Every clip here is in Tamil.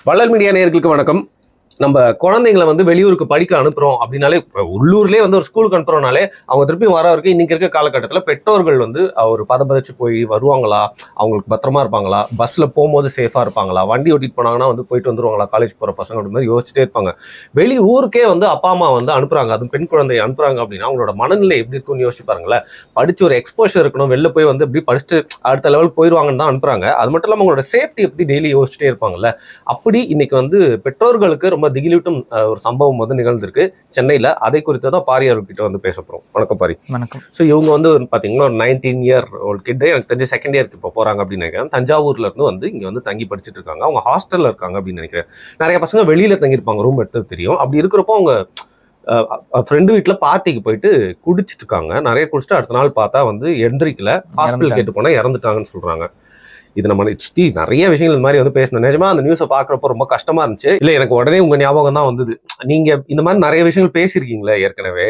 வள்ளல் மீடியா நேயர்களுக்கு வணக்கம். நம்ம குழந்தைங்களை வெளியூருக்கு படிக்க அனுப்புறோம் அப்படின்னாலே, உள்ளூர்லேயே ஒரு ஸ்கூலுக்கு அனுப்புறோம்னாலே அவங்க திருப்பி வர வரைக்கும் இன்னைக்கு இருக்க காலகட்டத்தில் பெற்றோர்கள் ஒரு பதபதச்சு போய் வருவாங்களா, அவங்களுக்கு பத்திரமா இருப்பாங்களா, பஸ்ஸில் போகும்போது சேஃபாக இருப்பாங்களா, வண்டி ஓட்டிட்டு போனாங்கன்னா போயிட்டு வந்துருவாங்களா, காலேஜ் போகிற பசங்க அப்படி மாதிரி யோசிச்சுட்டே இருப்பாங்க. வெளி ஊருக்கே அப்பா அம்மா அனுப்புறாங்க, அதுவும் பெண் குழந்தையை அனுப்புறாங்க அப்படின்னா அவங்களோட மனநிலை எப்படி இருக்குன்னு யோசிச்சு பாருங்களேன். படிச்சு ஒரு எக்ஸ்போஷர் இருக்கணும், வெளில போய் எப்படி படிச்சுட்டு அடுத்த லெவலுக்கு போயிடுவாங்கன்னு தான் அனுப்புறாங்க. அது மட்டும் இல்லாமல் அவங்களோட சேஃப்டி எப்படி டெய்லி யோசிச்சுட்டே இருப்பாங்கல்ல. அப்படி இன்னைக்கு பெற்றோர்களுக்கு ரொம்ப திகிலூட்டும் ஒரு சம்பவம் நிகழ்ந்திருக்கு சென்னையில. அதை குறித்து தான் பாரி அவர்கிட்ட பேச போறோம். வணக்கம் பாரி. வணக்கம். ஸோ இவங்க பாத்தீங்கன்னா ஒரு 19 இயர் ஓல்ட் கிட், எனக்கு தெரிஞ்ச செகண்ட் இயருக்கு இப்போ போறாங்க அப்படின்னு நினைக்கிறேன். தஞ்சாவூர்ல இருந்து இங்க தங்கி படிச்சுட்டு இருக்காங்க. அவங்க ஹாஸ்டல்ல இருக்காங்க அப்படின்னு நினைக்கிறேன். நிறைய பசங்க வெளியில தங்கியிருப்பாங்க, ரூம் எடுத்து தெரியும். அப்படி இருக்கிறப்போ அவங்க ஃப்ரெண்டு வீட்டில் பார்ட்டிக்கு போயிட்டு குடிச்சிட்டு இருக்காங்க. நிறைய குடிச்சிட்டு அடுத்த நாள் பார்த்தா எந்திரிக்கல, ஹாஸ்பிட்டல் கேட்டு போனா இறந்துட்டாங்கன்னு சொல்றாங்க. இது நம்ம சுற்றி நிறைய விஷயங்கள் இந்த மாதிரி பேசணும். நிஜமா அந்த நியூஸை பார்க்குறப்போ ரொம்ப கஷ்டமா இருந்துச்சு. இல்லை, எனக்கு உடனே உங்க ஞாபகம் தான் வந்தது. நீங்க இந்த மாதிரி நிறைய விஷயங்கள் பேசியிருக்கீங்களே ஏற்கனவே.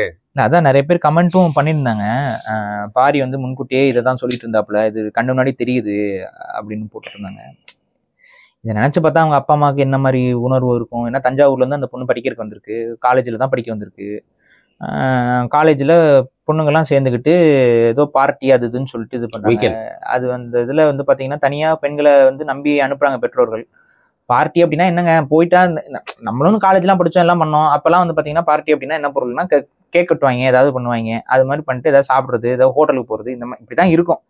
அதான் நிறைய பேர் கமெண்ட்டும் பண்ணியிருந்தாங்க. பாரி முன்கூட்டியே இதை தான் சொல்லிட்டு இருந்தாப்புல, இது கண்ணு முன்னாடி தெரியுது அப்படின்னு போட்டுருந்தாங்க. இதை நினைச்சு பார்த்தா அவங்க அப்பா அம்மாவுக்கு என்ன மாதிரி உணர்வு இருக்கும். ஏன்னா தஞ்சாவூர்லேருந்து அந்த பொண்ணு படிக்கிறதுக்கு வந்திருக்கு, காலேஜில் தான் படிக்க வந்திருக்கு. காலேஜில் பொண்ணுங்கள்லாம் சேர்ந்துக்கிட்டு ஏதோ பார்ட்டி அது இதுன்னு சொல்லிட்டு இது பண்ணுறாங்க. அது இதில் பார்த்தீங்கன்னா தனியாக பெண்களை நம்பி அனுப்புகிறாங்க பெற்றோர்கள். பார்ட்டி அப்படின்னா என்னங்க, போயிட்டா நம்மளும் காலேஜ்லாம் படித்தோம், எல்லாம் பண்ணோம். அப்போல்லாம் பார்த்தீங்கன்னா பார்ட்டி அப்படின்னா என்ன பொருள்னா கேக் கட்டுவாங்க, ஏதாவது பண்ணுவாங்க. அது மாதிரி பண்ணிட்டு ஏதாவது சாப்பிட்றது, ஏதாவது ஹோட்டலுக்கு போகிறது, இந்த மாதிரி இப்படி தான் இருக்கும்.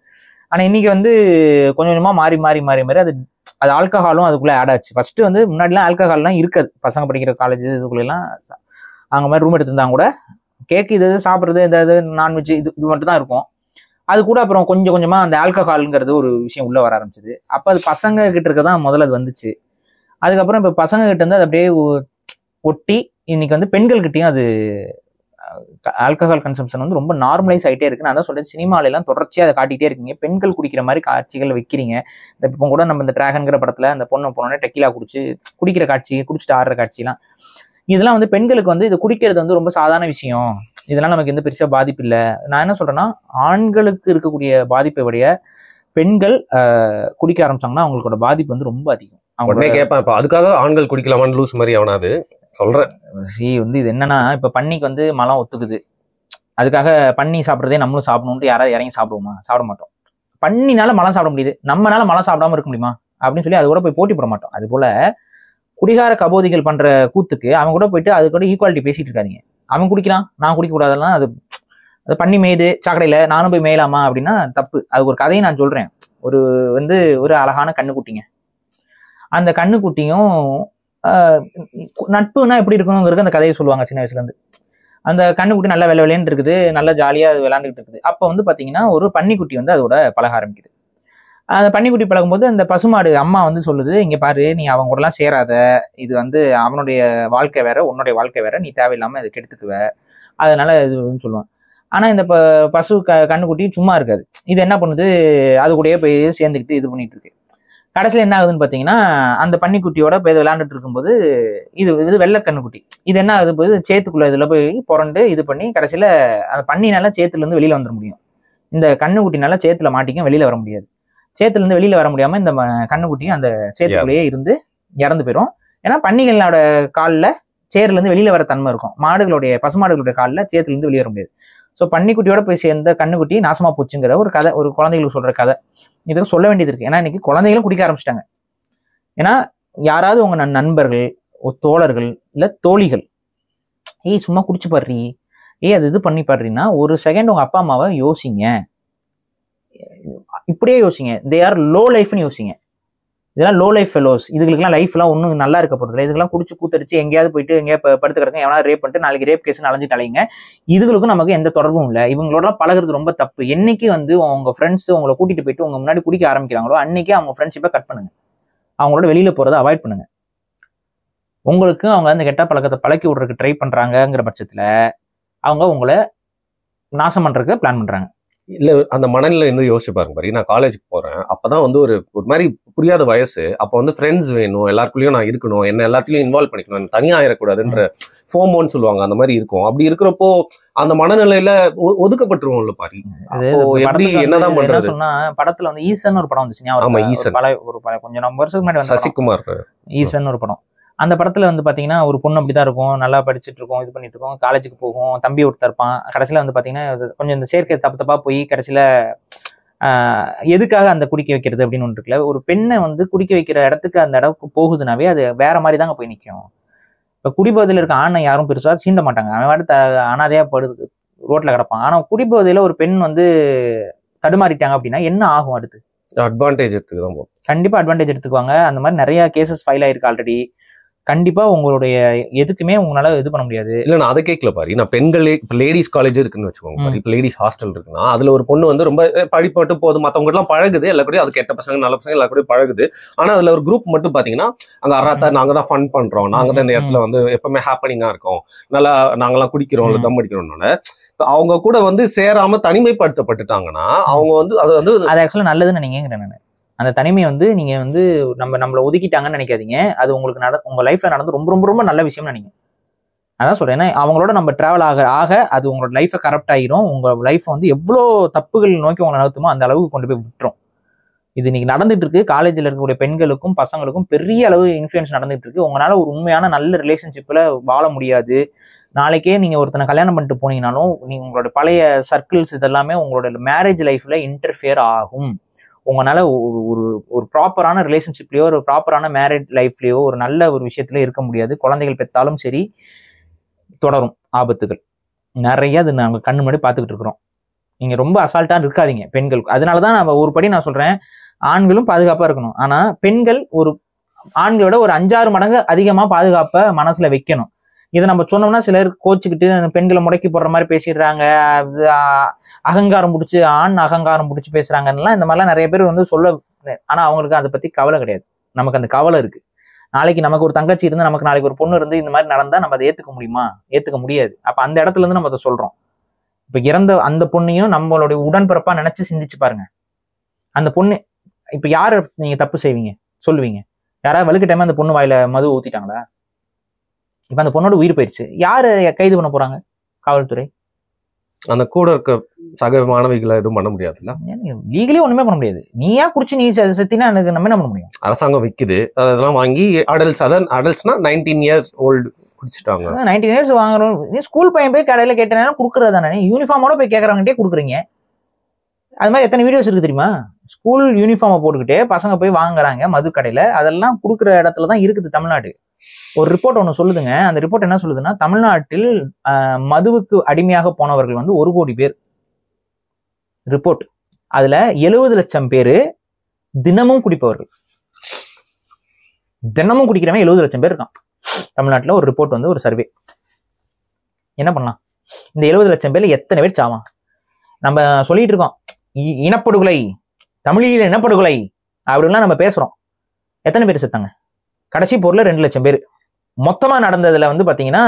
ஆனால் இன்றைக்கி கொஞ்சம் கொஞ்சமாக மாறி மாறி மாறி மாறி அது ஆல்கஹாலும் அதுக்குள்ளே ஆட் ஆச்சு. ஃபஸ்ட்டு முன்னாடிலாம் ஆல்கஹால்லாம் இருக்காது. பசங்க படிக்கிற காலேஜ் இதுக்குள்ளெல்லாம் அவங்க மாதிரி ரூம் எடுத்துருந்தாங்க கூட கேக்கு இது சாப்பிட்றது, ஏதாவது நான்வெஜ் இது மட்டும் தான் இருக்கும். அது கூட அப்புறம் கொஞ்சம் கொஞ்சமாக அந்த ஆல்கஹாலுங்கிறது ஒரு விஷயம் உள்ளே வர ஆரம்பிச்சிது. அப்போ அது பசங்க கிட்ட இருக்க தான் முதல்ல அது வந்துச்சு. அதுக்கப்புறம் இப்போ பசங்க கிட்ட அது அப்படியே ஒட்டி இன்னைக்கு பெண்கள்கிட்டையும் அது ஆல்கஹால் கன்சம்ஷன் ரொம்ப நார்மலைஸ் ஆகிட்டே இருக்கு. நான் தான் சொல்றேன், சினிமாலெல்லாம் தொடர்ச்சியாக அதை காட்டிகிட்டே இருக்கீங்க. பெண்கள் குடிக்கிற மாதிரி காட்சிகள் வைக்கிறீங்க. இப்போ கூட நம்ம இந்த டிராகன்கிற படத்தில் அந்த பொண்ணு போனோடனே டெக்கிலா குடிக்கிற காட்சி, குடிச்சிட்டு ஆடுற காட்சிலாம், இதெல்லாம் பெண்களுக்கு இது குடிக்கிறது ரொம்ப சாதாரண விஷயம். இதெல்லாம் நமக்கு பெருசாக பாதிப்பு இல்லை. நான் என்ன சொல்றேன்னா, ஆண்களுக்கு இருக்கக்கூடிய பாதிப்பை விட பெண்கள் குடிக்க ஆரம்பிச்சாங்கன்னா அவங்களோட பாதிப்பு ரொம்ப அதிகம். உடனே கேட்பேன், இப்போ அதுக்காக ஆண்கள் குடிக்கலாமான்னு லூஸ் மாதிரி அவனாது சொல்றேன். இது என்னன்னா, இப்போ பன்னிக்கு மலம் ஒத்துக்குது, அதுக்காக பன்னி சாப்பிட்றதே நம்மளும் சாப்பிடணும்னு யாராவது இறங்கி சாப்பிடுவோமா? சாப்பிட மாட்டோம். பன்னினால மலம் சாப்பிட முடியுது, நம்மளால மலம் சாப்பிடாம இருக்க முடியுமா அப்படின்னு சொல்லி அது கூட போய் போட்டி போட மாட்டோம். அது போல குடிகார கபோதிகள் பண்ற கூத்துக்கு அவன் கூட போயிட்டு அது கூட ஈக்குவாலிட்டி பேசிட்டு இருக்காதீங்க. அவன் குடிக்கிறான், நான் குடிக்க கூடாதெல்லாம் அது பண்ணி மேயுது சாக்கடையில, நானும் போய் மேயலாமா அப்படின்னா தப்பு. அது ஒரு கதையை நான் சொல்றேன். ஒரு அழகான கண்ணுக்குட்டிங்க, அந்த கண்ணுக்குட்டியும் நட்புனா எப்படி இருக்கணுங்கிறது அந்த கதையை சொல்லுவாங்க சின்ன வயசுல இருந்து. அந்த கண்ணுக்குட்டி நல்லா விளையாண்டு இருக்குது, நல்லா ஜாலியா அது விளையாண்டுட்டு இருக்குது. அப்போ பாத்தீங்கன்னா ஒரு பன்னிக்குட்டி அதோட பழக ஆரம்பிக்குது. அந்த பன்னிக்குட்டி பழகும்போது அந்த பசுமாடு அம்மா சொல்லுது, இங்க பாரு, நீ அவங்க கூடலாம் சேராத, இது அவனுடைய வாழ்க்கை வேற, உன்னுடைய வாழ்க்கை வேற, நீ தேவையில்லாம இதை கெடுத்துக்குவ, அதனால இதுன்னு சொல்லுவான். ஆனா இந்த பசு கண்ணுக்குட்டி சும்மா இருக்காது. இது என்ன பண்ணுது, அது கூடயே போய் சேர்ந்துக்கிட்டு இது பண்ணிட்டு இருக்கு. கடைசியில் என்ன ஆகுதுன்னு பார்த்தீங்கன்னா, அந்த பன்னிக்குட்டியோட போய் விளையாண்டுட்டு இருக்கும்போது இது வெள்ளை கண்ணுக்குட்டி இது என்ன ஆகுது, போய் சேத்துக்குள்ள இதில் போய் புரண்டு இது பண்ணி கடைசியில் அந்த பன்னினால சேத்துலேருந்து வெளியில் வந்துட முடியும். இந்த கண்ணுக்குட்டினால சேத்துல மாட்டிக்கும், வெளியில் வர முடியாது. சேத்துலேருந்து வெளியில் வர முடியாமல் இந்த கண்ணுக்குட்டியும் அந்த சேத்துக்குள்ளேயே இருந்து இறந்து போயிடும். ஏன்னா பன்னிகளோட காலில் சேர்லேருந்து வெளியில் வர தன்மை இருக்கும், பசுமாடுகளுடைய காலில் சேத்துலேருந்து வெளியே வர முடியாது. ஸோ பன்னிக்குட்டியோட போய் சேர்ந்த கண்ணுக்குட்டி நாசமா போச்சுங்கிற ஒரு கதை, ஒரு குழந்தைகளுக்கு சொல்ற கதை. இதுக்கு சொல்ல வேண்டியது இருக்கு. ஏன்னா இன்னைக்கு குழந்தைகளும் குடிக்க ஆரம்பிச்சிட்டாங்க. ஏன்னா யாராவது உங்க நண்பர்கள், தோழர்கள், இல்லை தோழிகள், சும்மா குடிச்சு பாடுறீ, அது இது பண்ணி பாடுறீன்னா ஒரு செகண்ட் உங்க அப்பா அம்மாவை யோசிங்க. இப்படியே யோசிங்க. தே ஆர் லோ லைஃப்னு யோசிங்க. இதெல்லாம் லோ லைஃப் ஃபெலோஸ். இதுகளுக்குலாம் லைஃப்லாம் ஒன்றும் நல்லா இருக்க போகிறது இல்லை. இதுக்கெல்லாம் குடிச்சு கூத்தடிச்சு எங்கேயாவது போயிட்டு எங்கேயா படுத்து கிடங்க, எவனாவது ரேப் பண்ணிட்டு நாளைக்கு ரேப் கேஸ் அலைஞ்சிட்டு அலைங்க. இதுகளுக்கும் நமக்கு எந்த தொடர்பும் இல்லை. இவங்களோட பழகிறது ரொம்ப தப்பு. என்னைக்கு உங்க ஃப்ரெண்ட்ஸ் உங்களை கூட்டிட்டு போயிட்டு உங்க முன்னாடி குடிக்க ஆரம்பிக்கிறாங்களோ அன்னைக்கே அவங்க ஃப்ரெண்ட்ஷிப்பை கட் பண்ணுங்க. அவங்களோட வெளியில போறதை அவாய்ட் பண்ணுங்க. உங்களுக்கு அவங்க அந்த கெட்ட பழக்கத்தை பழக்கி விடுறதுக்கு ட்ரை பண்றாங்கிற பட்சத்துல அவங்க உங்களை நாசம் பண்றதுக்கு பிளான் பண்றாங்க. இல்ல அந்த மனநிலை இருந்து யோசிச்சு பாருங்க பாரு. நான் காலேஜுக்கு போறேன், அப்பதான் வந்து ஒரு ஒரு மாதிரி புரியாத வயசு. அப்ப வந்து ஃப்ரெண்ட்ஸ் வேணும், எல்லாருக்குள்ளயும் நான் இருக்கணும், என்ன எல்லாத்துலயும் இன்வால்வ் பண்ணிக்கணும், தனியா ஆயிடக்கூடாதுன்ற ஃபோமோன்னு சொல்லுவாங்க, அந்த மாதிரி இருக்கும். அப்படி இருக்கிறப்போ அந்த மனநிலையில ஒதுக்கப்பட்டுருவோம்ல பாரு. எப்படி என்னதான் பண்றது? சொன்னா படத்துல வந்து ஈசன் ஒரு படம் வந்துச்சு. ஆமா, ஈசன் ஒரு பழைய கொஞ்சம் நம்ம வருஷத்துக்கு முன்னாடி வந்து சசிகுமார் ஈசன் ஒரு படம். அந்த படத்துல வந்து பாத்தீங்கன்னா ஒரு பொண்ணு அப்படிதான் இருக்கும், நல்லா படிச்சுட்டு இருக்கும், இது பண்ணிட்டு இருக்கும், காலேஜுக்கு போகும், தம்பி ஒருத்தர் இருப்பான். கடைசியில வந்து பாத்தீங்கன்னா கொஞ்சம் இந்த சேர்க்கை தப்பா போய் கடைசியில எதுக்காக அந்த குடிக்க வைக்கிறது அப்படின்னு ஒன்று இருக்குல்ல. ஒரு பெண்ணை வந்து குடிக்க வைக்கிற இடத்துக்கு அந்த இடத்துக்கு போகுதுனாவே அது வேற மாதிரி தாங்க போய் நிற்கும். இப்போ குடிபோதையில் இருக்க ஆணை யாரும் பெருசாக சீண்ட மாட்டாங்க, அவன் வாட்டு அனாதையா படுது ரோட்ல கிடப்பான். ஆனா குடிபோதையில ஒரு பெண் வந்து தடுமாறிட்டாங்க அப்படின்னா என்ன ஆகும்? அடுத்து அட்வான்டேஜ் எடுத்துக்கலாம், கண்டிப்பா அட்வான்டேஜ் எடுத்துக்குவாங்க. அந்த மாதிரி நிறைய கேசஸ் ஃபைல் ஆயிருக்கு ஆல்ரெடி. கண்டிப்பா உங்களுடைய எதுக்குமே உங்களால இது பண்ண முடியாது. இல்ல நான் அதை கேட்கல பாரு. நான் பெண்களே இப்ப லேடிஸ் காலேஜ் இருக்குன்னு வச்சுக்கோங்க பாரு. இப்ப லேடிஸ் ஹாஸ்டல் இருக்குன்னா அதுல ஒரு பொண்ணு வந்து ரொம்ப படிப்பட்டு போதும், மத்தவங்க எல்லாம் பழகுது, எல்லா கூடயும் அது கெட்ட பசங்க நல்ல பசங்க எல்லா கூடயும் பழகுது. ஆனா அதுல ஒரு குரூப் மட்டும் பாத்தீங்கன்னா அங்க அறாத்தா நாங்க தான் ஃபன் பண்றோம், நாங்க தான் இந்த இடத்துல வந்து எப்பவுமே ஹாப்பனிங்கா இருக்கோம், நல்லா நாங்கெல்லாம் குடிக்கிறோம், தம் அடிக்கிறோம்னு அவங்க கூட வந்து சேராம தனிமைப்படுத்தப்பட்டுட்டாங்கன்னா அவங்க வந்து அது வந்து அது ஆக்சுவலா நல்லதுன்னு நினைக்கிறேன் நான். அந்த தனிமை வந்து நீங்க வந்து நம்மளை ஒதுக்கிட்டாங்கன்னு நினைக்காதீங்க. அது உங்களுக்கு உங்க லைஃப்ல நடந்து ரொம்ப ரொம்ப ரொம்ப நல்ல விஷயம்னு நினைக்கிறேன். அதான் சொல்றேன், ஏன்னா அவங்களோட நம்ம டிராவல் ஆக அது உங்களோட லைஃபை கரெக்ட் ஆகிரும். உங்க லைஃப் வந்து எவ்வளோ தப்புகள் நோக்கி உங்களை நடத்துமோ அந்த அளவுக்கு கொண்டு போய் விட்டுரும். இது இன்னைக்கு நடந்துட்டு இருக்கு. காலேஜில் இருக்கக்கூடிய பெண்களுக்கும் பசங்களுக்கும் பெரிய அளவு இன்ஃப்ளூயன்ஸ் நடந்துட்டு இருக்கு. உங்களால ஒரு உண்மையான நல்ல ரிலேஷன்ஷிப்ல வாழ முடியாது. நாளைக்கே நீங்க ஒருத்தனை கல்யாணம் பண்ணிட்டு போனீங்கனாலும் நீங்க உங்களோட பழைய சர்க்கிள்ஸ் இதெல்லாமே உங்களோட மேரேஜ் லைஃப்ல இன்டர்ஃபியர் ஆகும். உங்களால ஒரு ப்ராப்பரான ரிலேஷன்ஷிப்லயோ ஒரு ப்ராப்பரான மேரேஜ் லைஃப்லயோ ஒரு நல்ல ஒரு விஷயத்துல இருக்க முடியாது. குழந்தைகள் பெற்றாலும் சரி தொடரும் ஆபத்துகள் நிறைய. அது நாங்க கண்ணு முன்னாடி பார்த்துக்கிட்டு இருக்கிறோம். நீங்க ரொம்ப அசால்ட்டா இருக்காதீங்க பெண்களுக்கு. அதனாலதான் நான் ஒரு படி நான் சொல்றேன், ஆண்களும் பாதுகாப்பா இருக்கணும். ஆனா பெண்கள் ஒரு ஆண்களோட ஒரு 5-6 மடங்கு அதிகமா பாதுகாப்பை மனசுல வைக்கணும். இதை நம்ம சொன்னோம்னா சிலர் கோச்சுக்கிட்டு பெண்களை முடக்கி போடுற மாதிரி பேசிடுறாங்க, அகங்காரம் பிடிச்சி ஆண் அகங்காரம் பிடிச்சி பேசுறாங்கன்னா இந்த மாதிரிலாம் நிறைய பேர் வந்து சொல்ல. ஆனா அவங்களுக்கு அதை பத்தி கவலை கிடையாது. நமக்கு அந்த கவலை இருக்கு. நாளைக்கு நமக்கு ஒரு தங்கச்சி இருந்து நமக்கு நாளைக்கு ஒரு பொண்ணு இருந்து இந்த மாதிரி நடந்தா நம்ம அதை ஏத்துக்க முடியுமா? ஏத்துக்க முடியாது. அப்ப அந்த இடத்துல இருந்து நம்ம அதை சொல்றோம். இப்ப இறந்த அந்த பொண்ணையும் நம்மளுடைய உடன்பிறப்பா நினைச்சு சிந்திச்சு பாருங்க. அந்த பொண்ணு இப்ப யாரு நீங்க தப்பு செய்வீங்க சொல்லுவீங்க? யாராவது வழுக்க டைம் அந்த பொண்ணு வாயில மது ஊத்திட்டாங்களா? இப்ப அந்த பொண்ணோட உயிர் போயிடுச்சு, யாரு கைது பண்ண போறாங்க? காவல்துறை. அந்த கூட இருக்க சக மாணவிகளை எதுவும் பண்ண முடியாதுல்ல, லீகலி ஒண்ணுமே பண்ண முடியாது. நீயா குடிச்சு நீ செத்தினா எனக்கு நம்ம என்ன பண்ண முடியும்? அரசாங்கம் விக்குது, அதெல்லாம் வாங்கி அடல்ட்ஸ்னா 19 years old குடிச்சிட்டாங்க. 19 years வாங்குறோம். நீ ஸ்கூல் பையன் போய் கடையில கேட்டேன்னா கொடுக்குறது தானே. யூனிஃபார்மோட போய் கேட்கறவங்ககிட்டே கொடுக்குறீங்க. அது மாதிரி எத்தனை வீடியோஸ் இருக்கு தெரியுமா? ஸ்கூல் யூனிஃபார்மை போட்டுக்கிட்டே பசங்க போய் வாங்குறாங்க மது கடையில. அதெல்லாம் கொடுக்குற இடத்துல தான் இருக்குது தமிழ்நாடு. ஒரு ரிப்போர்ட் ஒன்று சொல்லுதுங்க. அந்த ரிப்போர்ட் என்ன சொல்லுதுன்னா, தமிழ்நாட்டில் மதுவுக்கு அடிமையாக போனவர்கள் வந்து 1 கோடி பேர் ரிப்போர்ட். அதுல 70 லட்சம் பேரு தினமும் குடிப்பவர்கள். தினமும் குடிக்கிறவன் 70 லட்சம் பேர் இருக்கான் தமிழ்நாட்டில். ஒரு ரிப்போர்ட் வந்து ஒரு சர்வே. என்ன பண்ணலாம்? இந்த 70 லட்சம் பேர்ல எத்தனை பேர் சாவான்? நம்ம சொல்லிட்டு இருக்கோம் இனப்படுகொலை, தமிழில் இனப்படுகொலை அப்படின்லாம் நம்ம பேசுறோம். எத்தனை பேர் செத்தாங்க? கடைசி போர்ல 2 லட்சம் பேர். மொத்தமா நடந்ததுல வந்து பாத்தீங்கன்னா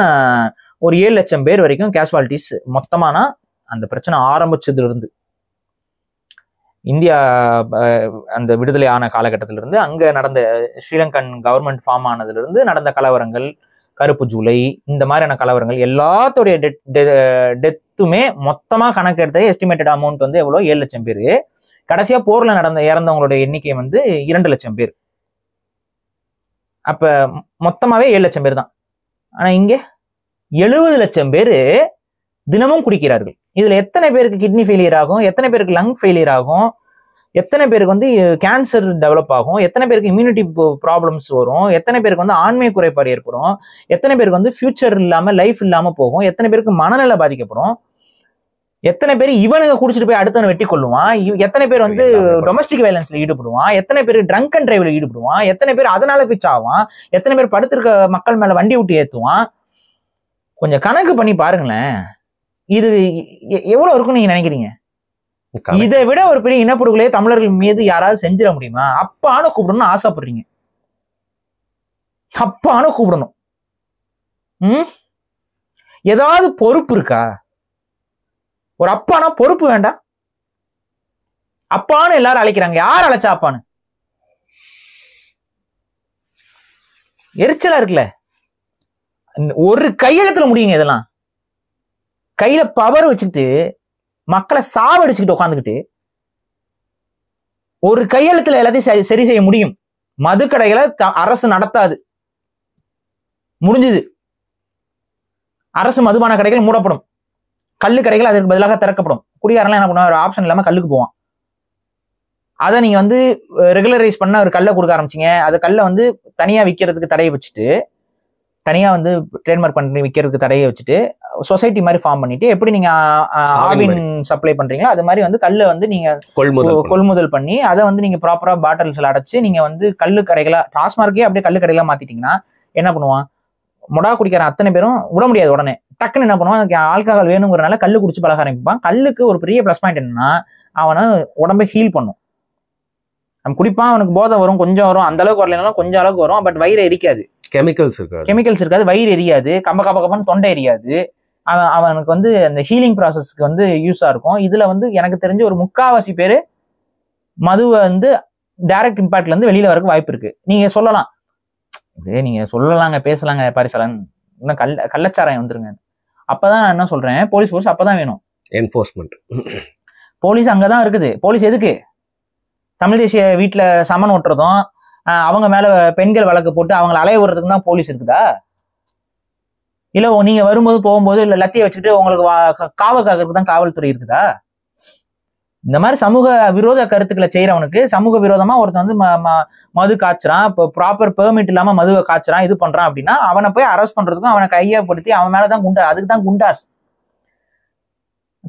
ஒரு 7 லட்சம் பேர் வரைக்கும் கேஷுவாலிட்டிஸ் மொத்தமானா அந்த பிரச்சனை ஆரம்பிச்சதுல இருந்து, இந்தியா அந்த விடுதலை ஆன காலகட்டத்தில இருந்து, அங்க நடந்த ஸ்ரீலங்கன் கவர்மெண்ட் ஃபார்ம் ஆனதுல இருந்து நடந்த கலவரங்கள், கருப்பு ஜூலை, இந்த மாதிரியான கலவரங்கள் எல்லாத்தோடைய டெத்துமே மொத்தமா கணக்கு எடுத்த எஸ்டிமேட்டட் அமௌண்ட் வந்து எவ்வளோ? 7 லட்சம் பேர். கடைசியா போர்ல இறந்தவங்களுடைய எண்ணிக்கை வந்து 2 லட்சம் பேர். அப்ப மொத்தமாவே 7 லட்சம் பேர் தான். ஆனா இங்க 70 லட்சம் பேர் தினமும் குடிக்கிறார்கள். இதுல எத்தனை பேருக்கு கிட்னி ஃபெயிலியர் ஆகும்? எத்தனை பேருக்கு லங் ஃபெயிலியர் ஆகும்? எத்தனை பேருக்கு வந்து கேன்சர் டெவலப் ஆகும்? எத்தனை பேருக்கு இம்யூனிட்டி ப்ராப்ளம்ஸ் வரும்? எத்தனை பேருக்கு வந்து ஆண்மை குறைபாடு ஏற்படும்? எத்தனை பேருக்கு வந்து ஃபியூச்சர் இல்லாம லைஃப் இல்லாம போகும்? எத்தனை பேருக்கு மனநல பாதிக்கப்படும்? எத்தனை பேர் இவனுங்க குடிச்சிட்டு போய் அடுத்தவனை வெட்டி கொள்ளுவான்? எத்தனை பேர் வந்து டொமஸ்டிக் வயலன்ஸ்ல ஈடுபடுவான்? எத்தனை பேர் ட்ரங்க் அண்ட் டிரைவ்ல ஈடுபடுவான்? எத்தனை பேர் அதனால போய் சாவான்? எத்தனை பேர் படுத்திருக்க மக்கள் மேல வண்டி விட்டு ஏத்துவான்? கொஞ்சம் கணக்கு பண்ணி பாருங்களேன். இது எவ்வளவு இருக்கும்னு நீங்க நினைக்கிறீங்க? இதை விட ஒரு பெரிய இனப்படுகொலையை தமிழர்கள் மீது யாராவது செஞ்சிட முடியுமா? அப்பான்னு கூப்பிடணும்னு ஆசைப்படுறீங்க. அப்பான்னு கூப்பிடணும். ஏதாவது பொறுப்பு இருக்கா? ஒரு அப்பானா பொறுப்பு வேண்டாம்? அப்பான்னு எல்லாரும் அழைக்கிறாங்க. யார் அழைச்சா அப்பான்னு? எரிச்சலா இருக்குல்ல. ஒரு கையெழுத்துல முடியுங்க இதெல்லாம். கையில பவர் வச்சுக்கிட்டு மக்களை சாவடிச்சுக்கிட்டு உட்காந்துக்கிட்டு ஒரு கையெழுத்துல எல்லாத்தையும் சரி செய்ய முடியும். மதுக்கடைகளை அரசு நடத்தாது, முடிஞ்சது. அரசு மதுபான கடைகள் மூடப்படும், கல்லு கடைகள் அதற்கு பதிலாக திறக்கப்படும். குடியாரெல்லாம் என்ன பண்ணுவாங்க, ஒரு ஆப்ஷன் இல்லாம கல்லுக்கு போவான். அதை நீங்க வந்து ரெகுலரைஸ் பண்ண ஒரு கல்லை கொடுக்க ஆரம்பிச்சிங்க. அது கல்லை வந்து தனியா விற்கிறதுக்கு தடையை வச்சுட்டு, தனியா வந்து ட்ரேட்மார்க் பண்ணி விற்கிறதுக்கு தடையை வச்சுட்டு சொசைட்டி மாதிரி ஃபார்ம் பண்ணிட்டு, எப்படி நீங்க ஆவின் சப்ளை பண்றீங்களோ அது மாதிரி வந்து கல்லை வந்து நீங்க கொள்முதல் பண்ணி அதை வந்து நீங்க ப்ராப்பரா பாட்டில்ஸ்ல அடைச்சு நீங்க வந்து கல்லு கடைகளா, டாஸ்மார்க்கே அப்படியே கல்லு கடைகளா மாத்திட்டீங்கன்னா என்ன பண்ணுவான்? மொடா குடிக்கிற அத்தனை பேரும் விட முடியாது. உடனே டக்குன்னு என்ன பண்ணுவான், ஆல்கஹால் வேணுங்கிறனால கல்லு குடிச்சு பழக ஆரம்பிப்பான். கல்லுக்கு ஒரு பெரிய பிளஸ் பாயிண்ட் என்னன்னா, அவனை உடம்பை ஹீல் பண்ணும். அவன் குடிப்பான், அவனுக்கு போதை வரும், கொஞ்சம் வரும், அந்த அளவுக்கு வரலனாலும் கொஞ்சம் அளவுக்கு வரும். பட் வயிறு எரிக்காது, கெமிக்கல்ஸ் இருக்காது, வயிறு எரியாது, கப்பன்னு தொண்டை எரியாது. அவனுக்கு வந்து அந்த ஹீலிங் ப்ராசஸ்க்கு வந்து யூஸா இருக்கும். இதுல வந்து எனக்கு தெரிஞ்ச ஒரு 3/4 பேரு மதுவை வந்து டைரக்ட் இம்பாக்ட்ல இருந்து வெளியில வரக்கு வாய்ப்பு இருக்கு. நீங்க சொல்லலாம், நீங்க சொல்லலாங்க, பேசலாங்க, பாரிசாலன் இன்னும் கள்ளச்சாராயம் வந்துருங்க. அப்பதான் நான் என்ன சொல்றேன், போலீஸ் ஃபோர்ஸ் அப்பதான் வேணும். என்ஃபோர்ஸ்மெண்ட் போலீஸ் அங்கதான் இருக்குது. போலீஸ் எதுக்கு? தமிழ் தேசிய வீட்டுல சமன் ஓட்டுறதும் அவங்க மேல பெண்கள் வழக்கு போட்டு அவங்களை அலைய விடுறதுக்கு தான் போலீஸ் இருக்குதா? இல்ல நீங்க வரும்போது போகும்போது இல்ல லத்தியை வச்சுக்கிட்டு உங்களுக்கு காவல் காக்கிறதுக்கு தான் காவல்துறை இருக்குதா? இந்த மாதிரி சமூக விரோத கருத்துக்களை செய்யறவனுக்கு சமூக விரோதமா ஒருத்தன் வந்து மது காய்ச்சறான், இப்போ ப்ராப்பர் பெர்மிட் இல்லாம மதுவை காய்ச்சறான், இது பண்றான் அப்படின்னா அவனை போய் அரெஸ்ட் பண்றதுக்கும் அவனை கையப்படுத்தி அவன் மேலதான் அதுக்கு தான் குண்டாஸ்.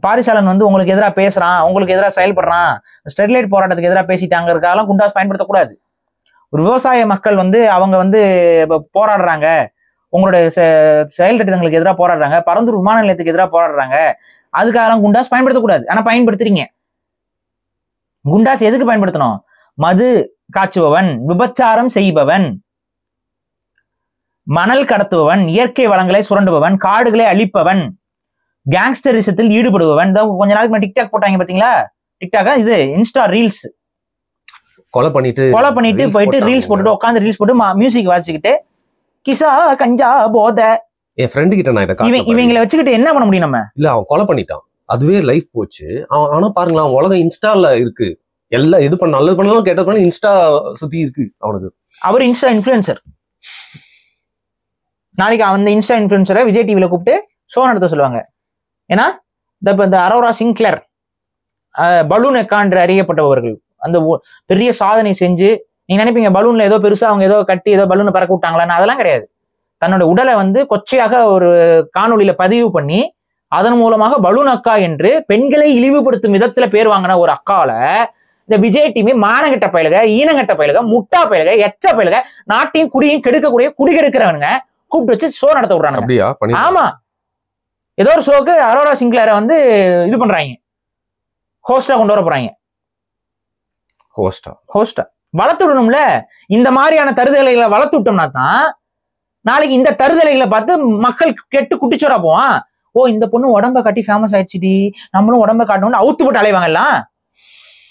பாரிசாலன் வந்து உங்களுக்கு எதிராக பேசுறான், உங்களுக்கு எதிராக செயல்படுறான், ஸ்டெர்லைட் போராட்டத்துக்கு எதிராக பேசிட்டாங்கிறதுக்காகலாம் குண்டாஸ் பயன்படுத்தக்கூடாது. ஒரு விவசாய மக்கள் வந்து அவங்க வந்து போராடுறாங்க, உங்களுடைய செயல் திட்டங்களுக்கு எதிராக போராடுறாங்க, பரந்தூர் விமான நிலையத்துக்கு எதிராக போராடுறாங்க, அதுக்காகலாம் குண்டாஸ் பயன்படுத்தக்கூடாது. ஆனா பயன்படுத்துறீங்க. குண்டாஸ் எதுக்கு பயன்படுத்தணும்? மது காய்ச்சுபவன், விபச்சாரம் செய்பவன், மணல் கடத்துபவன், இயற்கை வளங்களை சுரண்டுபவன், காடுகளை அழிப்பவன், கேங்ஸ்டரிசத்தில் ஈடுபடுபவன். கொஞ்ச நாளைக்கு டிக்டாக் போட்டாங்க பாத்தீங்களா? டிக்டாக்கா இது இன்ஸ்டா ரீல்ஸ், கொலை பண்ணிட்டு போயிட்டு ரீல்ஸ் போட்டுட்டு உட்காந்து ரீல்ஸ் போட்டு மியூசிக் வாசிக்கிட்டு கிசா கஞ்சா போத. என் ஃப்ரெண்டு கிட்ட நான் இவங்களை வச்சுக்கிட்டு என்ன பண்ண முடியும் நம்ம? இல்ல அவன் கொலை பண்ணிட்டான், அதுவே லைஃப் போச்சு. ஆனா பாருங்களா, உலகம் இன்ஸ்டால இருக்கு, எல்லாம் இது பண்ண நல்லது பண்ணலாம் கேட்டது பண்ண இன்ஸ்டா சுத்தி இருக்கு அவனுக்கு. அவர் இன்ஸ்டா இன்ஃபுளுசர். நாளைக்கு அந்த இன்ஸ்டா இன்ஃபுளுசரை விஜய் டிவில கூப்பிட்டு ஷோ நடத்த சொல்லுவாங்க. ஏன்னா இந்த அரோரா சிங்க்லர், பலூன் எக்கா என்று அறியப்பட்டவர்கள், அந்த பெரிய சாதனை செஞ்சு நீங்க நினைப்பீங்க பலூன்ல ஏதோ பெருசா அவங்க ஏதோ கட்டி ஏதோ பலூனை பறக்க விட்டாங்களான்னு. அதெல்லாம் கிடையாது. தன்னோட உடலை வந்து கொச்சையாக ஒரு காணொலியில பதிவு பண்ணி அதன் மூலமாக பலூன் அக்கா என்று பெண்களை இழிவுபடுத்தும் விதத்துல பேர் வாங்கின ஒரு அக்கால இந்த விஜய் டிவி மானகட்ட பயலுக, ஈனங்கட்ட பயலுக, முட்டா பயலுக, எச்ச பயலுக, நாட்டையும் குடியும் கெடுக்கக்கூடிய குடிகெடுக்கிறவனுங்க கூப்பிட்டு வச்சு ஷோ நடத்த விடுறாங்க. ஆமா, ஏதோ ஒரு ஷோக்கு அரோரா சிங்க்லரை வந்து இது பண்றாங்க, ஹோஸ்டா கொண்டு வர போறாங்க. ஹோஸ்டா வளர்த்து விடணும்ல. இந்த மாதிரியான தருதலைகளை வளர்த்து விட்டோம்னா தான் நாளைக்கு இந்த தருதலைகளை பார்த்து மக்கள் கெட்டு குட்டிச்சோரா போவான். ஓ, இந்த பொண்ணு உடம்ப காட்டி ஃபேமஸ் ஆயிடுச்சுடி, நம்மளும் உடம்ப காட்டணும்னு அவுத்து போட்டு அலைவாங்க எல்லாம்.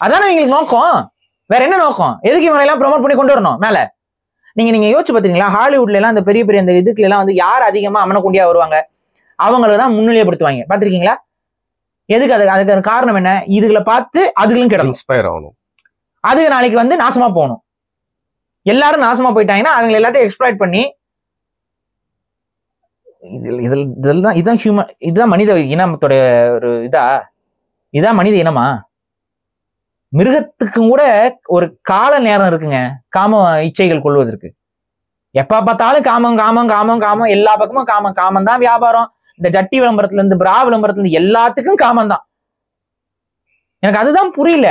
அதானே இவங்களுக்கு நோக்கம். வேற என்ன நோக்கம்? எதுக்கு இவங்க எல்லாம் ப்ரொமோட் பண்ணி கொண்டு வரணும் மேல? நீங்க யோசிச்சு பாத்தீங்களா? ஹாலிவுட்ல எல்லாம் அந்த பெரிய பெரிய அந்த இதுக்குல எல்லாம் வந்து யார் அதிகமா அமனக்குண்டியா வருவாங்க, அவங்களை தான் முன்னிலைப்படுத்துவாங்க. பாத்திருக்கீங்களா? எதுக்கு? அதுக்கு காரணம் என்ன? இதுகளை பார்த்து அதுகளும் கிடக்கும், அது நாளைக்கு வந்து நாசமா போகணும். எல்லாரும் நாசமா போயிட்டாங்கன்னா அவங்க எல்லாத்தையும் எக்ஸ்ப்ளாய்ட் பண்ணி இதுதான் ஹியூமன், இதுதான் மனித இனத்தோட ஒரு இதான் மனித இனமா? மிருகத்துக்கும் கூட ஒரு கால நேரம் இருக்குங்க காம இச்சைகள் கொள்வதற்கு. எப்ப பார்த்தாலும் காமம் காமம் காமம் காமம், எல்லா பக்கமும் காமம். காமம் தான் வியாபாரம். இந்த ஜட்டி விளம்பரத்துல இருந்து பிரா விளம்பரத்துல இருந்து எல்லாத்துக்கும் காமம் தான். எனக்கு அதுதான் புரியல.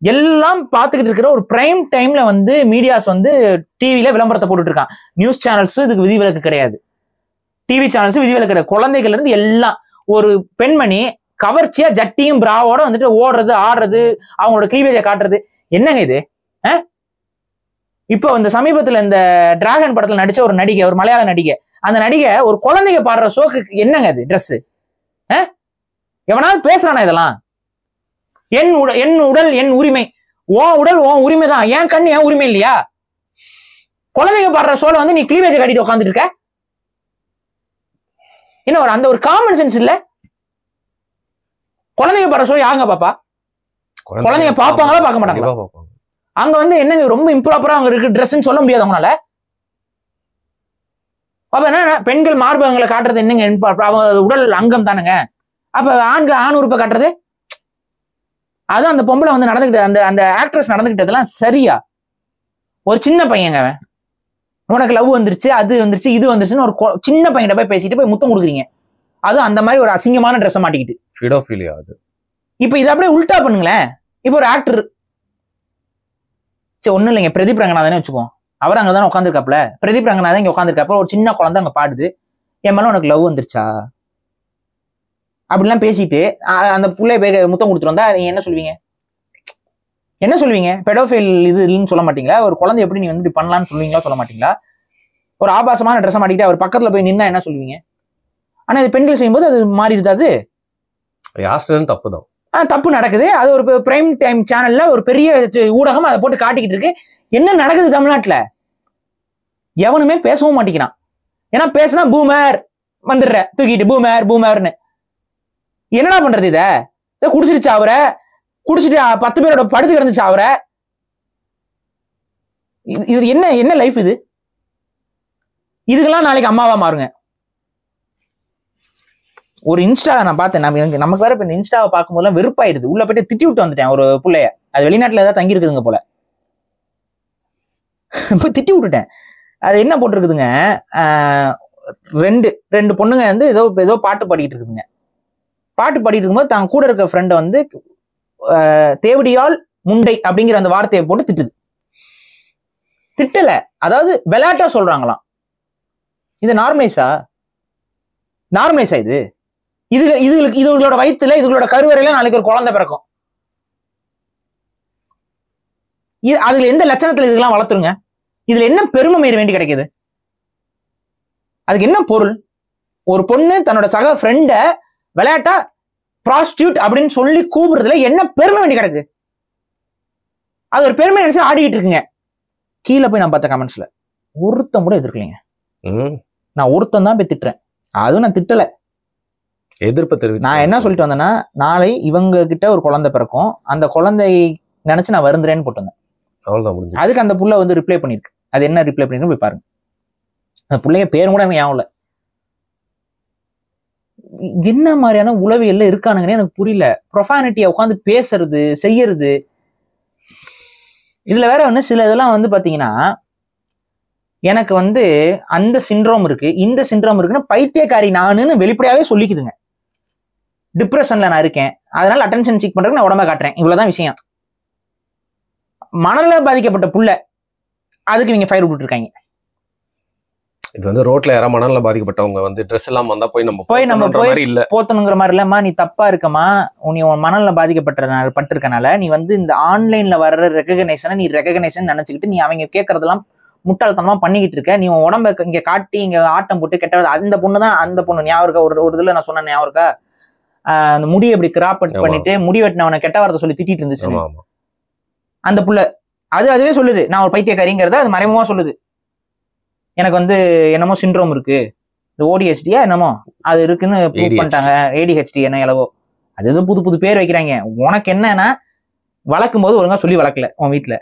எல்லாம் பார்த்துக்கிட்டு இருக்கிற ஒரு பிரைம் டைம்ல வந்து மீடியாஸ் வந்து டிவில விளம்பரத்தை போட்டுட்டு இருக்கான். நியூஸ் சேனல்ஸ் இதுக்கு விதிவிலக்கு கிடையாது, டிவி சேனல்ஸ் விதிவிலக்கு கிடையாது. குழந்தைகள் இருந்து எல்லாம் ஒரு பெண்மணி கவர்ச்சியா ஜட்டியும் பிராவோட வந்துட்டு ஓடுறது, ஆடுறது, அவங்களோட கிளீவேஜை காட்டுறது, என்னங்க இது? இப்போ இந்த சமீபத்துல இந்த டிராகன் படத்துல நடிச்ச ஒரு நடிகை, ஒரு மலையாள நடிகை, அந்த நடிகை ஒரு குழந்தைங்க பாடுற ஷோக்கு என்னங்க அது ட்ரெஸ்? எவனாவது பேசுறானா? இதெல்லாம் என் உடல் என் உரிமை. உன் உடல் உன் உரிமை தான், என் கண் என் உரிமை இல்லையா? குழந்தைங்க பாடுற சோலை வந்து நீ கிளீவேஜை கட்டிட்டு உட்காந்துட்டு இருக்க. என்ன ஒரு அந்த ஒரு காமன் சென்ஸ் இல்ல? குழந்தைங்க பாடுற சோலை யாருங்க பாப்பா? குழந்தைங்க பாப்பாங்களா பார்க்க மாட்டாங்களா? அங்க வந்து என்னங்க ரொம்ப இம்ப்ராப்பரா அங்க இருக்கு ட்ரெஸ்ன்னு சொல்ல முடியாது அவங்களால. அப்ப என்ன பெண்கள் மார்பகங்களை காட்டுறது என்னங்க அவங்க உடல் அங்கம் தானுங்க. அப்ப ஆண்கள் ஆண் உறுப்பை காட்டுறது அதுதான் அந்த பொம்பளை வந்து நடந்துகிட்டு அந்த அந்த ஆக்ட்ரஸ் நடந்துகிட்டதெல்லாம் சரியா? ஒரு சின்ன பையங்க உனக்கு லவ் வந்துருச்சு அது வந்துருச்சு இது வந்துருச்சுன்னு ஒரு சின்ன பையன்கிட்ட போய் பேசிட்டு போய் முத்தம் கொடுக்குறீங்க. அதுவும் அந்த மாதிரி ஒரு அசிங்கமான ட்ரெஸ்ஸை மாட்டிக்கிட்டு. ஃபிடோஃபிலியா அது. இப்ப இதை அப்படியே உல்டா பண்ணுங்களேன். இப்போ ஒரு ஆக்டர் சரி ஒன்றும் இல்லைங்க, பிரதீப் ரங்கநாதனே வச்சுக்கோம். அவர் அங்கே தானே உட்காந்துருக்காப்புல. பிரதீப் ரங்கநாதன் இங்கே உட்காந்துருக்காப்ப ஒரு சின்ன குழந்தை அங்கே பாடுது, என் மேலே உனக்கு லவ் வந்துருச்சா அப்படிலாம் பேசிட்டு அந்த பிள்ளைய முத்தம் கொடுத்துட்டு வந்தா நீங்க என்ன சொல்லுவீங்க? என்ன சொல்லுவீங்க? பெடோஃபைல் இது இல்லைன்னு சொல்ல மாட்டீங்களா? ஒரு குழந்தை எப்படி நீ வந்து இப்படி பண்ணலான்னு சொல்லுவீங்களா? சொல்ல மாட்டீங்களா? ஒரு ஆபாசமான ட்ரெஸ்ஸை மாட்டிக்கிட்டு அவர் பக்கத்துல போய் நின்னா என்ன சொல்லுவீங்க? ஆனா இது பெண்கள் செய்யும்போது அது மாறிடுது. அது தப்பு தான். தப்பு நடக்குது. அது ஒரு பிரைம் டைம் சேனல்ல ஒரு பெரிய ஊடகம் அதை போட்டு காட்டிக்கிட்டு இருக்கு. என்ன நடக்குது தமிழ்நாட்டுல? எவனுமே பேசவும் மாட்டேங்கிறான். ஏன்னா பேசினா பூமர் வந்துடுற தூக்கிட்டு பூமர்னு. என்னடா பண்றது? இதை குடிச்சிருச்சா அவரை? குடிச்சிட்டு 10 பேரோட படுத்து கிடந்துச்சா அவரை? இது என்ன லைஃப் இது? இதுக்கெல்லாம் நாளைக்கு அம்மாவா மாறுங்க. ஒரு இன்ஸ்டாவை நான் பார்த்தேன். நமக்கு வேற இப்ப இன்ஸ்டாவை பார்க்கும்போதுலாம் வெறுப்பாயிருது. உள்ள போயிட்டு திட்டி விட்டு வந்துட்டேன் ஒரு பிள்ளைய. அது வெளிநாட்டுல ஏதாவது தங்கி இருக்குதுங்க போல. போய் திட்டி விட்டுட்டேன். அது என்ன போட்டிருக்குதுங்க, ரெண்டு பொண்ணுங்க வந்து ஏதோ பாட்டு பாடிட்டு இருக்குதுங்க. பாட்டு பாடிட்டு இருக்கும்போது தான் கூட இருக்க ஃப்ரெண்டை வந்து தேவடியால் முண்டை அப்படிங்கிற அந்த வார்த்தையை போட்டு திட்டுது. திட்டல, அதாவது விளையாட்டா சொல்றாங்களாம். இது நார்மலைஸா இதுகளோட வயிற்றுல இதுகளோட கருவறையில நாளைக்கு ஒரு குழந்தை பிறக்கும். அதுல எந்த லட்சணத்துல இதுக்கெல்லாம் வளர்த்துருங்க? இதுல என்ன பெருமை மீற வேண்டி கிடைக்குது? அதுக்கு என்ன பொருள்? ஒரு பொண்ணு தன்னோட சக ஃப்ரெண்ட விளையாட்டா ப்ராஸ்டியூட் அப்படின்னு சொல்லி கூப்பிடுறதுல என்ன பெருமை வேண்டி கிடக்கு? அது ஒரு பெருமை நினைச்சு ஆடிக்கிட்டு இருக்குங்க. கீழே போய் நான் பார்த்த கமெண்ட்ஸ்ல ஒருத்தன் கூட எதிர்க்கலைங்க. நான் ஒருத்தன் தான் போய் திட்டுறேன். அதுவும் நான் திட்டல, எதிர்ப்பு தெரிவிச்சு. நான் என்ன சொல்லிட்டு வந்தேன்னா, நாளை இவங்க கிட்ட ஒரு குழந்தை பிறக்கும், அந்த குழந்தை நினைச்சு நான் வருந்துறேன்னு போட்டு. அதுக்கு அந்த புள்ள வந்து ரிப்ளை பண்ணிருக்கு. அது என்ன ரிப்ளை பண்ணிருக்கு போய் பாருங்க. அந்த பிள்ளைங்க பேரும் கூட எனக்கு ஞாபகம் இல்லை. என்ன மாதிரியான உளவியல்ல இருக்கானுங்கன்னு எனக்கு புரியல. ப்ரொஃபானிட்டியை உட்காந்து பேசுறது செய்யறது. இதுல வேற ஒண்ணு சில இதெல்லாம் வந்து பாத்தீங்கன்னா, எனக்கு வந்து அந்த சிண்ட்ரோம் இருக்கு இந்த சிண்ட்ரோம் இருக்குன்னு பைத்தியக்காரி நானுன்னு வெளிப்படையாவே சொல்லிக்குதுங்க. டிப்ரெஷன்ல நான் இருக்கேன், அதனால அட்டென்ஷன் சீக் பண்றதுக்கு நான் உடம்ப காட்டுறேன், இவ்வளவுதான் விஷயம். மனநல பாதிக்கப்பட்ட புள்ள, அதுக்கு நீங்க ஃபயர் விட்டுட்டு இருக்காங்க. இது வந்து ரோட்ல யாரா மனநல பாதிக்கப்பட்டவங்க வந்து ட்ரெஸ் எல்லாம் வந்தா போய் இல்ல போத்தணுங்கிற மாதிரி இல்லம்மா, நீ தப்பா இருக்கமா, நீ உன் மனநல பட்டிருக்கனால நீ வந்து இந்த ஆன்லைன்ல வர்ற ரெகக்னைசனை நீ ரெகக்னைசன் நினைச்சுக்கிட்டு நீ அவங்க கேட்கறதெல்லாம் முட்டாள்தனமா பண்ணிக்கிட்டு இருக்க. நீ உன் உடம்ப இங்க காட்டி இங்க ஆட்டம் போட்டு கெட்டது. அந்த பொண்ணு ஞாபகம் இருக்கா? ஒரு இதுல நான் சொன்ன ஞாபகம் இருக்கா? அந்த முடியை இப்படி கிராப் பண்ணிட்டு முடி வெட்டினவனை கெட்ட வார்த்தை சொல்லி திட்டிட்டு இருந்துச்சு அந்த புள்ள. அதுவே சொல்லுது நான் ஒரு பைத்தியக்காரிங்கிறத அது மறைமுகமா சொல்லுது. எனக்கு வந்து என்னமோ சிண்ட்ரோம் இருக்கு, ஓடிஹெச்டியா என்னமோ அது இருக்குன்னு ப்ரூவ் பண்ணிட்டாங்க. ஏடிஹெச்டி என்ன எளவோ அது புது பேர் வைக்கிறாங்க. உனக்கு என்னன்னா வளர்க்கும் போது ஒழுங்கா சொல்லி வளர்க்கல. உன் வீட்டுல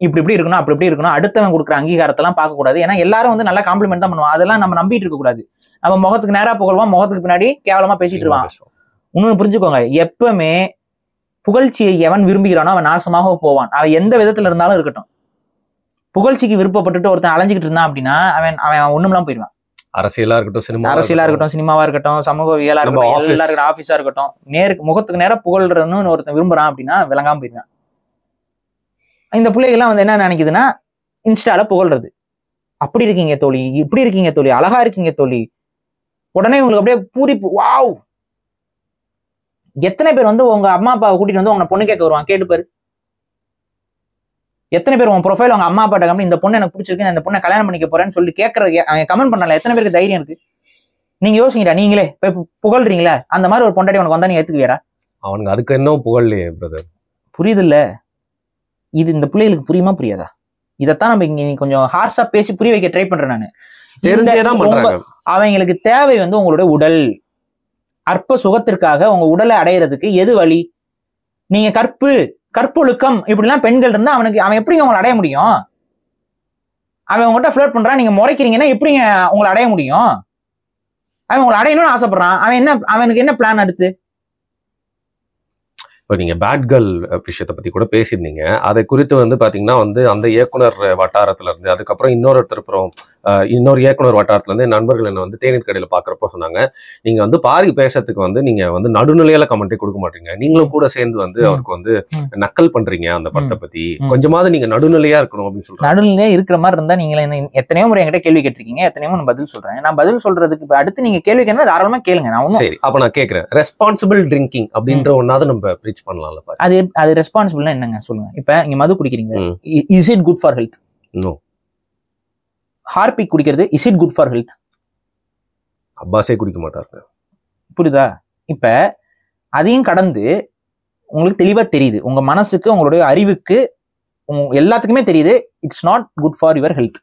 இப்படி இருக்கணும் அப்படி இருக்கணும். அடுத்தவன் கொடுக்குற அங்கீகாரத்தெல்லாம் பார்க்கக்கூடாது. ஏன்னா எல்லாரும் வந்து நல்லா காம்ப்ளிமெண்ட் தான் பண்ணுவான். அதெல்லாம் நம்ம நம்பிட்டு இருக்க கூடாது. நம்ம முகத்துக்கு நேரா புகழ்வான், முகத்துக்கு பின்னாடி கேவலமா பேசிட்டு இருவான். இன்னொன்னு புரிஞ்சுக்கோங்க, எப்பவுமே புகழ்ச்சியை எவன் விரும்புகிறானோ அவன் நாசமாக போவான். அவன் எந்த விதத்துல இருந்தாலும் இருக்கட்டும். புகழ்ச்சிக்கு விருப்பப்பட்டுட்டு ஒருத்தன் அலைஞ்சிக்கிட்டு இருந்தான் அப்படின்னா அவன் ஒண்ணுமெல்லாம் போயிடுவான். அரசியலா இருக்கட்டும், சினிமாவா இருக்கட்டும், சமூகவியலா இருக்கட்டும், எல்லா இருக்கட்டும், ஆபீஸா இருக்கட்டும், முகத்துக்கு நேரம் புகழ்றதுன்னு ஒருத்தன் விரும்புறான் அப்படின்னா விளங்காம போயிடுவான். இந்த பிள்ளைகள்லாம் வந்து என்ன நினைக்குதுன்னா, இன்ஸ்டால புகழ்றது, அப்படி இருக்கீங்க தோழி, இப்படி இருக்கீங்க தோழி, அழகா இருக்கீங்க தோழி. உடனே உங்களுக்கு அப்படியே பூரிப்பு, வாவ். எத்தனை பேர் வந்து உங்க அம்மா அப்பாவை கூட்டிட்டு வந்து உங்க பொண்ணு கேட்க வருவான்? கேட்டு பாரு. எத்தனை பேர் உங்க ப்ரொஃபைல் உங்க அம்மா அப்பாட்ட கம்பெனி இந்த பொண்ணு எனக்கு பிடிச்சிருக்கு, இந்த பொண்ணை கல்யாணம் பண்ணிக்க போறேன்னு சொல்லி கேட்கறது கமெண்ட் பண்ணல. எத்தனை பேருக்கு தைரியம் இருக்கு? நீங்க யோசிங்கடா. நீங்களே போய் புகழ்றீங்களா? அந்த மாதிரி ஒரு பொண்டாட்டி உனக்கு வந்தா நீ ஏத்துக்குவியாடா? அவனுக்கு அதுக்கு என்ன புகழ்லையே பிரதர். புரியுது இல்ல? இது இந்த பிள்ளைகளுக்கு புரியுமா புரியாதா? இதைத்தான் நம்ம இங்க கொஞ்சம் ஹார்ஷா பேசி புரிய வைக்க ட்ரை பண்றேன் நானு. தெரிஞ்சேதான் பண்றாங்க. அவங்களுக்கு தேவை வந்து உங்களுடைய உடல் அற்ப சுகத்திற்காக உங்க உடலை அடையிறதுக்கு எது வழி? நீங்க கற்பொழுக்கம் இப்படிலாம் பெண்கள் இருந்தா அவன் எப்படி உங்களை அடைய முடியும்? அவன் உங்கள்கிட்ட ஃபிளர்ட் பண்றான், நீங்க முறைக்கிறீங்கன்னா எப்படி உங்களை அடைய முடியும்? அவன் உங்களை அடையணும்னு ஆசைப்படுறான், அவனுக்கு என்ன பிளான் அடுத்து? இப்போ நீங்கள் பேட் கேர்ள் விஷயத்தை பற்றி கூட பேசியிருந்தீங்க. அதை குறித்து வந்து பார்த்தீங்கன்னா வந்து அந்த இயக்குனர் வட்டாரத்துலேருந்து, அதுக்கப்புறம் இன்னொரு இயக்குனர் வட்டாரத்துலேருந்து நண்பர்கள் என்ன வந்து தேநீர் கடையில் பார்க்குறப்போ சொன்னாங்க, நீங்கள் வந்து பாரி பேசுறதுக்கு வந்து நீங்கள் வந்து நடுநிலையால கமெண்ட்டே கொடுக்க மாட்டீங்க, நீங்களும் கூட சேர்ந்து வந்து அவருக்கு வந்து நக்கல் பண்ணுறீங்க அந்த படத்தை பற்றி, கொஞ்சமாவது நீங்கள் நடுநிலையாக இருக்கணும் அப்படின்னு சொல்கிறாங்க. நடுநிலையாக இருக்கிற மாதிரி இருந்தால் நீங்களே எத்தனையோ முறை என்கிட்ட கேள்வி கேட்டிருக்கீங்க, எத்தனையோ நான் பதில் சொல்கிறேன். நான் பதில் சொல்கிறதுக்கு அடுத்து நீங்கள் கேள்வி கேட்கணும், தாராளமாக கேளுங்க. நான் சரி, அப்போ நான் கேட்குறேன், ரெஸ்பான்சிபிள் ட்ரிங்கிங் அப்படின்ற ஒன்னாவது நம்ம ப்ரீச் பண்ணலாம்ல. அது ரெஸ்பான்சிபிள்னா என்னங்க சொல்லுங்க. இப்ப நீங்க மது குடிக்கிறீங்க, is it good for health? No. Harpic குடிக்கிறது, is it good for health? அப்பாஸே குடிக்க மாட்டாங்க. புரியுதா? இப்ப அதையும் கடந்து உங்களுக்கு தெளிவா தெரியுது, உங்க மனசுக்கு உங்களுடைய அறிவுக்கு எல்லாத்துக்குமே தெரியுது, it's not good for your health.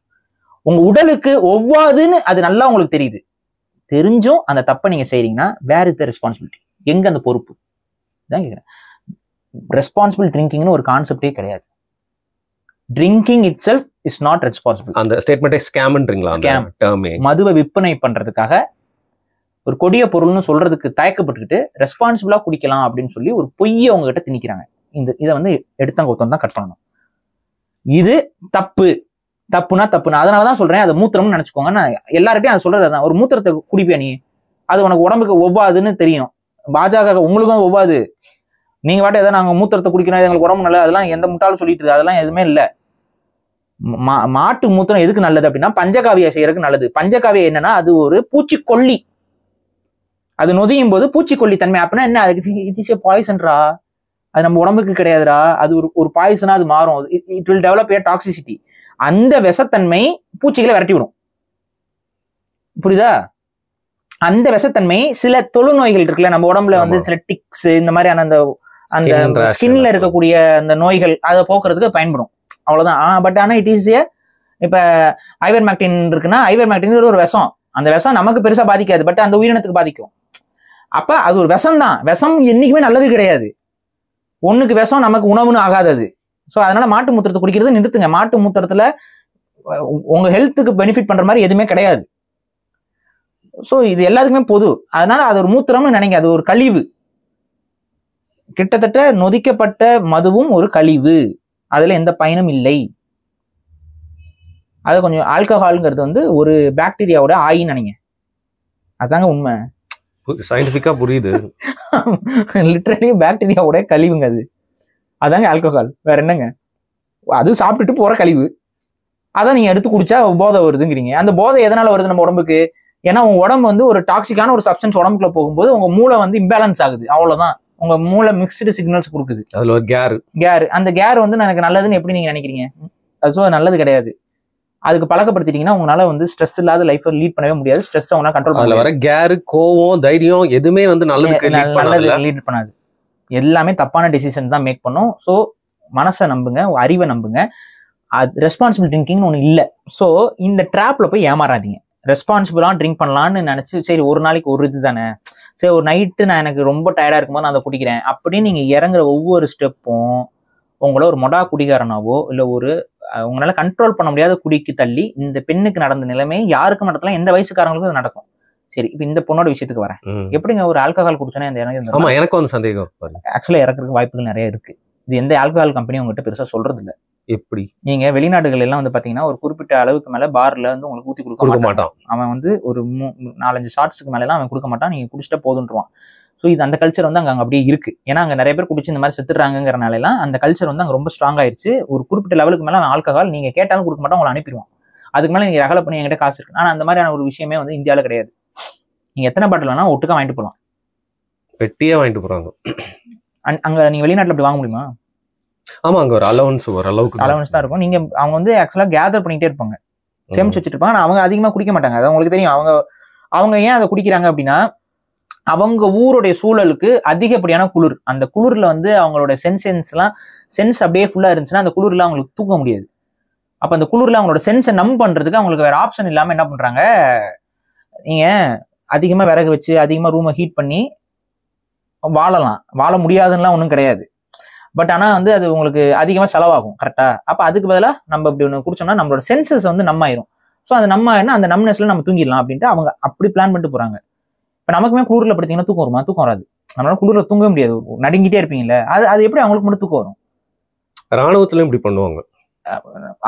உங்க உடலுக்கு ஒவ்வாதுன்னு அது நல்லா உங்களுக்கு தெரியுது. தெரிஞ்சும் அந்த தப்பை நீங்க செய்றீங்கன்னா வேர் இஸ் த ரெஸ்பான்சிபிலிட்டி? எங்க அந்த பொறுப்பு? தான் கேட்குறேன். ரெஸ்பான்சிபிள் ட்ரிங்கிங்னு ஒரு கான்செப்டே கிடையாது. Drinking it self is not responsible. அந்த ஸ்டேட்மெண்ட்டே ஸ்கேம்ன்றீங்களா? ஸ்கேம் டேர்மே. மதுவை விற்பனை பண்றதுக்காக ஒரு கொடிய பொருள்னு சொல்றதுக்கு தயக்கப்பட்டுக்கிட்டு ரெஸ்பான்சிபிளா குடிக்கலாம் அப்படின்னு சொல்லி ஒரு பொய்யை உங்ககிட்ட திணிக்கிறாங்க. இதை வந்து எடுத்தங்கொத்தம் தான் கட் பண்ணணும். இது தப்புனா. அதனாலதான் சொல்றேன், அதை மூத்திரம்னு நினைச்சுக்கோங்க. நான் எல்லார்ட்டையும் அதை சொல்றது அதான். ஒரு மூத்திரத்தை குடிப்பியா நீ, அது உனக்கு உடம்புக்கு ஒவ்வாதுன்னு தெரியும். பாஜக உங்களுக்கும் ஒவ்வாது, நீங்க வாட்ட ஏதாவது நாங்க மூத்திரத்தை குடிக்கிறோம் எங்களுக்கு உடம்பு நல்லது, அதெல்லாம் எந்த முட்டாலும் சொல்லிட்டு இருக்கு, அதெல்லாம் எதுவுமே இல்லை. மாட்டு மூத்திரம் எதுக்கு நல்லது அப்படின்னா பஞ்சகாவியா செய்யறதுக்கு நல்லது. பஞ்சகாவியா என்னன்னா அது ஒரு பூச்சிக்கொல்லி, அது நொதியும் போது பூச்சிக்கொல்லி தன்மை. அப்படின்னா என்ன, அதுக்கு இட் இஸ் ஏ பாய்சன்ரா, அது நம்ம உடம்புக்கு கிடையாதுரா, அது ஒரு பாய்சனா அது மாறும், it will develop A toxicity. அந்த விஷத்தன்மை பூச்சிகளை விரட்டி விடும். புரியுதா? அந்த விஷத்தன்மை சில தொழுநோய்கள் இருக்குல்ல நம்ம உடம்புல வந்து சில டிக்ஸ் இந்த மாதிரியான அந்த ஸ்கின்ல இருக்கக்கூடிய அந்த நோய்கள் அதை போக்குறதுக்கு பயன்படும், அவ்வளவுதான். பட் ஆனா இட் இஸ் இப்ப ஐவர்மேக்டின் இருக்குன்னா ஐவர்மேக்டின் ஒரு விஷம், அந்த விஷம் நமக்கு பெருசா பாதிக்காது, பட் அந்த உயிரினத்துக்கு பாதிக்கும். அப்ப அது ஒரு விஷம் தான். விஷம் என்னைக்குமே நல்லது கிடையாது. ஒண்ணுக்கு விஷம் நமக்கு உணவுன்னு ஆகாதது. ஸோ அதனால மாட்டு மூத்திரத்தை குடிக்கிறது நிறுத்துங்க. மாட்டு மூத்திரத்துல உங்க ஹெல்த்துக்கு பெனிஃபிட் பண்ற மாதிரி எதுவுமே கிடையாது. ஸோ இது எல்லாத்துக்குமே பொது. அதனால அது ஒரு மூத்திரம்னு நினைங்க, அது ஒரு கழிவு. கிட்டத்தட்ட நொதிக்கப்பட்ட மதுவும் ஒரு கழிவு, அதுல எந்த பயனும் இல்லை. அது கொஞ்சம் ஆல்கஹால்ங்கிறது வந்து ஒரு பாக்டீரியாவோட ஆயின்னு நினைங்க, அதாங்க உண்மை. சயின்டிஃபிக்கா புரியுது. லிட்டரலி பாக்டீரியாவோட கழிவுங்க அது, அதாங்க ஆல்கஹால். வேற என்னங்க, அது சாப்பிட்டுட்டு போற கழிவு. அதான் நீங்க எடுத்து குடிச்சா போதை வருதுங்கிறீங்க. அந்த போதை எதனால வருது நம்ம உடம்புக்கு? ஏன்னா உங்க உடம்பு வந்து ஒரு டாக்ஸிக்கான ஒரு சப்ஸ்டன்ஸ் உடம்புக்குள்ள போகும்போது உங்க மூளை வந்து இம்பேலன்ஸ் ஆகுது, அவ்வளவுதான். உங்க மூளை மிக்ஸ்டு சிக்னல்ஸ் கொடுக்குது. அதுல ஒரு கேர், அந்த கேர் வந்து எனக்கு நல்லதுன்னு எப்படி நீங்க நினைக்கிறீங்க? அது நல்லது கிடையாது. அதுக்கு பழக்கப்படுத்திட்டீங்கன்னா உங்களால வந்து ஸ்ட்ரெஸ் இல்லாத லைஃப் லீட் பண்ணவே முடியாது. ஸ்ட்ரெஸ் உங்களால கண்ட்ரோல் பண்ண வர கேர், கோவம், தைரியம் எதுவுமே வந்து நல்லது லீட் பண்ணாது. எல்லாமே தப்பான டிசிஷன் தான் மேக் பண்ணும். ஸோ மனசை நம்புங்க, அறிவை நம்புங்க. ரெஸ்பான்சிபிள் ட்ரிங்கிங்னு ஒன்று இல்லை. ஸோ இந்த ட்ராப்ல போய் ஏமாறாதீங்க. ரெஸ்பான்சிபிளாக ட்ரிங்க் பண்ணலான்னு நினச்சி சரி ஒரு நாளைக்கு ஒரு இது தானே, சரி ஒரு நைட்டு நான் எனக்கு ரொம்ப டயர்டாக இருக்கும்போது நான் அதை குடிக்கிறேன் அப்படின்னு நீங்கள் இறங்குற ஒவ்வொரு ஸ்டெப்பும் உங்களை ஒரு மொடா குடிகாரனாவோ இல்லை ஒரு உங்களால் கண்ட்ரோல் பண்ண முடியாத குடிக்கு தள்ளி இந்த பெண்ணுக்கு நடந்த நிலைமை யாருக்கும் நடத்தலாம், எந்த வயசுக்காரங்களுக்கும் அது நடக்கும். சரி, இப்போ இந்த பொண்ணோட விஷயத்துக்கு வரேன். எப்படிங்க ஒரு ஆல்கஹால் குடிச்சோன்னா இந்த எனக்கு வந்து சந்தேகம் ஆக்சுவலாக இறக்குறதுக்கு வாய்ப்புகள் நிறைய இருக்கு. இது எந்த ஆல்கஹால் கம்பெனியும் உங்ககிட்ட பெருசாக சொல்றது இல்லை. எப்படி நீங்க வெளிநாடுகள் எல்லாம் வந்து பாத்தீங்கன்னா ஒரு குறிப்பிட்ட அளவுக்கு மேல பார்ல வந்து உங்களுக்கு ஊத்தி கொடுக்க மாட்டான். அவன் வந்து ஒரு 4-5 ஷார்ட்ஸுக்கு மேல எல்லாம் அவன் கொடுக்க மாட்டான், நீங்க குடிச்சிட்டா போதுன்றான். ஸோ இது அந்த கல்ச்சர் வந்து அங்க அப்படியே இருக்கு. ஏன்னா அங்க நிறைய பேர் குடிச்சு இந்த மாதிரி செத்துறாங்கிறனால எல்லாம் அந்த கல்ச்சர் வந்து அங்க ரொம்ப ஸ்ட்ராங் ஆயிருச்சு. ஒரு குறிப்பிட்ட லெவலுக்கு மேல அவன் ஆல்கஹால் நீங்க கேட்டாலும் கொடுக்க மாட்டான், உங்களை அனுப்பிடுவான். அதுக்கு மேல நீங்க ரகலை பண்ணி என்கிட்ட காசு இருக்கு. ஆனா அந்த மாதிரியான ஒரு விஷயமே வந்து இந்தியாவில கிடையாது. நீங்க எத்தனை பாட்டில் வேணா ஒட்டுக்கா வாங்கிட்டு போகலாம், வெட்டியே வாங்கிட்டு போறாங்க. அங்க நீங்க வெளிநாட்டுல அப்படி வாங்க முடியுமா? ஆமா, அங்க ஒரு அலவன்ஸ் தான் இருக்கும். நீங்க அவங்க வந்து ஆக்சுவலா கேதர் பண்ணிட்டே இருப்பாங்க, சேமிச்சு வச்சுட்டு இருப்பாங்க. அவங்க அதிகமா குடிக்க மாட்டாங்க, அது உங்களுக்கு தெரியும். அவங்க ஏன் அதை குடிக்கிறாங்க அப்படின்னா அவங்க ஊருடைய சூழலுக்கு அதிகப்படியான குளிர், அந்த குளிர்ல வந்து அவங்களோட சென்ஸ் அப்படியே ஃபுல்லா இருந்துச்சுன்னா அந்த குளிர்ல அவங்களுக்கு தூக்க முடியாது. அப்ப அந்த குளிர்ல அவங்களோட சென்ஸை நம் பண்றதுக்கு அவங்களுக்கு வேற ஆப்ஷன் இல்லாம என்ன பண்றாங்க, நீங்க அதிகமா விறகு வச்சு அதிகமா ரூமை ஹீட் பண்ணி வாழலாம், வாழ முடியாதுன்னா ஒன்றும் கிடையாது. பட் ஆனா வந்து அது உங்களுக்கு அதிகமா செலவாகும் கரெக்டா. அப்ப அதுக்கு பதிலாக நம்ம இப்படி ஒன்று குடிச்சோம்னா நம்மளோட சென்சஸ் வந்து நம்ம ஆயிரும். ஸோ அது நம்ம ஆயிரும், அந்த நம்னஸ்ல நம்ம தூங்கிடலாம் அப்படின்ட்டு அவங்க அப்படி பிளான் பண்ணிட்டு போறாங்க. இப்ப நமக்குமே குளிர்ல படுத்தீங்கன்னா தூக்கம் வருமா? தூக்கம் வராது. நம்மளால குளிர்ல தூங்கவே முடியாது, நடுங்கிட்டே இருப்பீங்கல்ல. அது எப்படி அவங்களுக்கு மட்டும் தூக்கம் வரும்? ராணுவத்திலும் இப்படி பண்ணுவாங்க.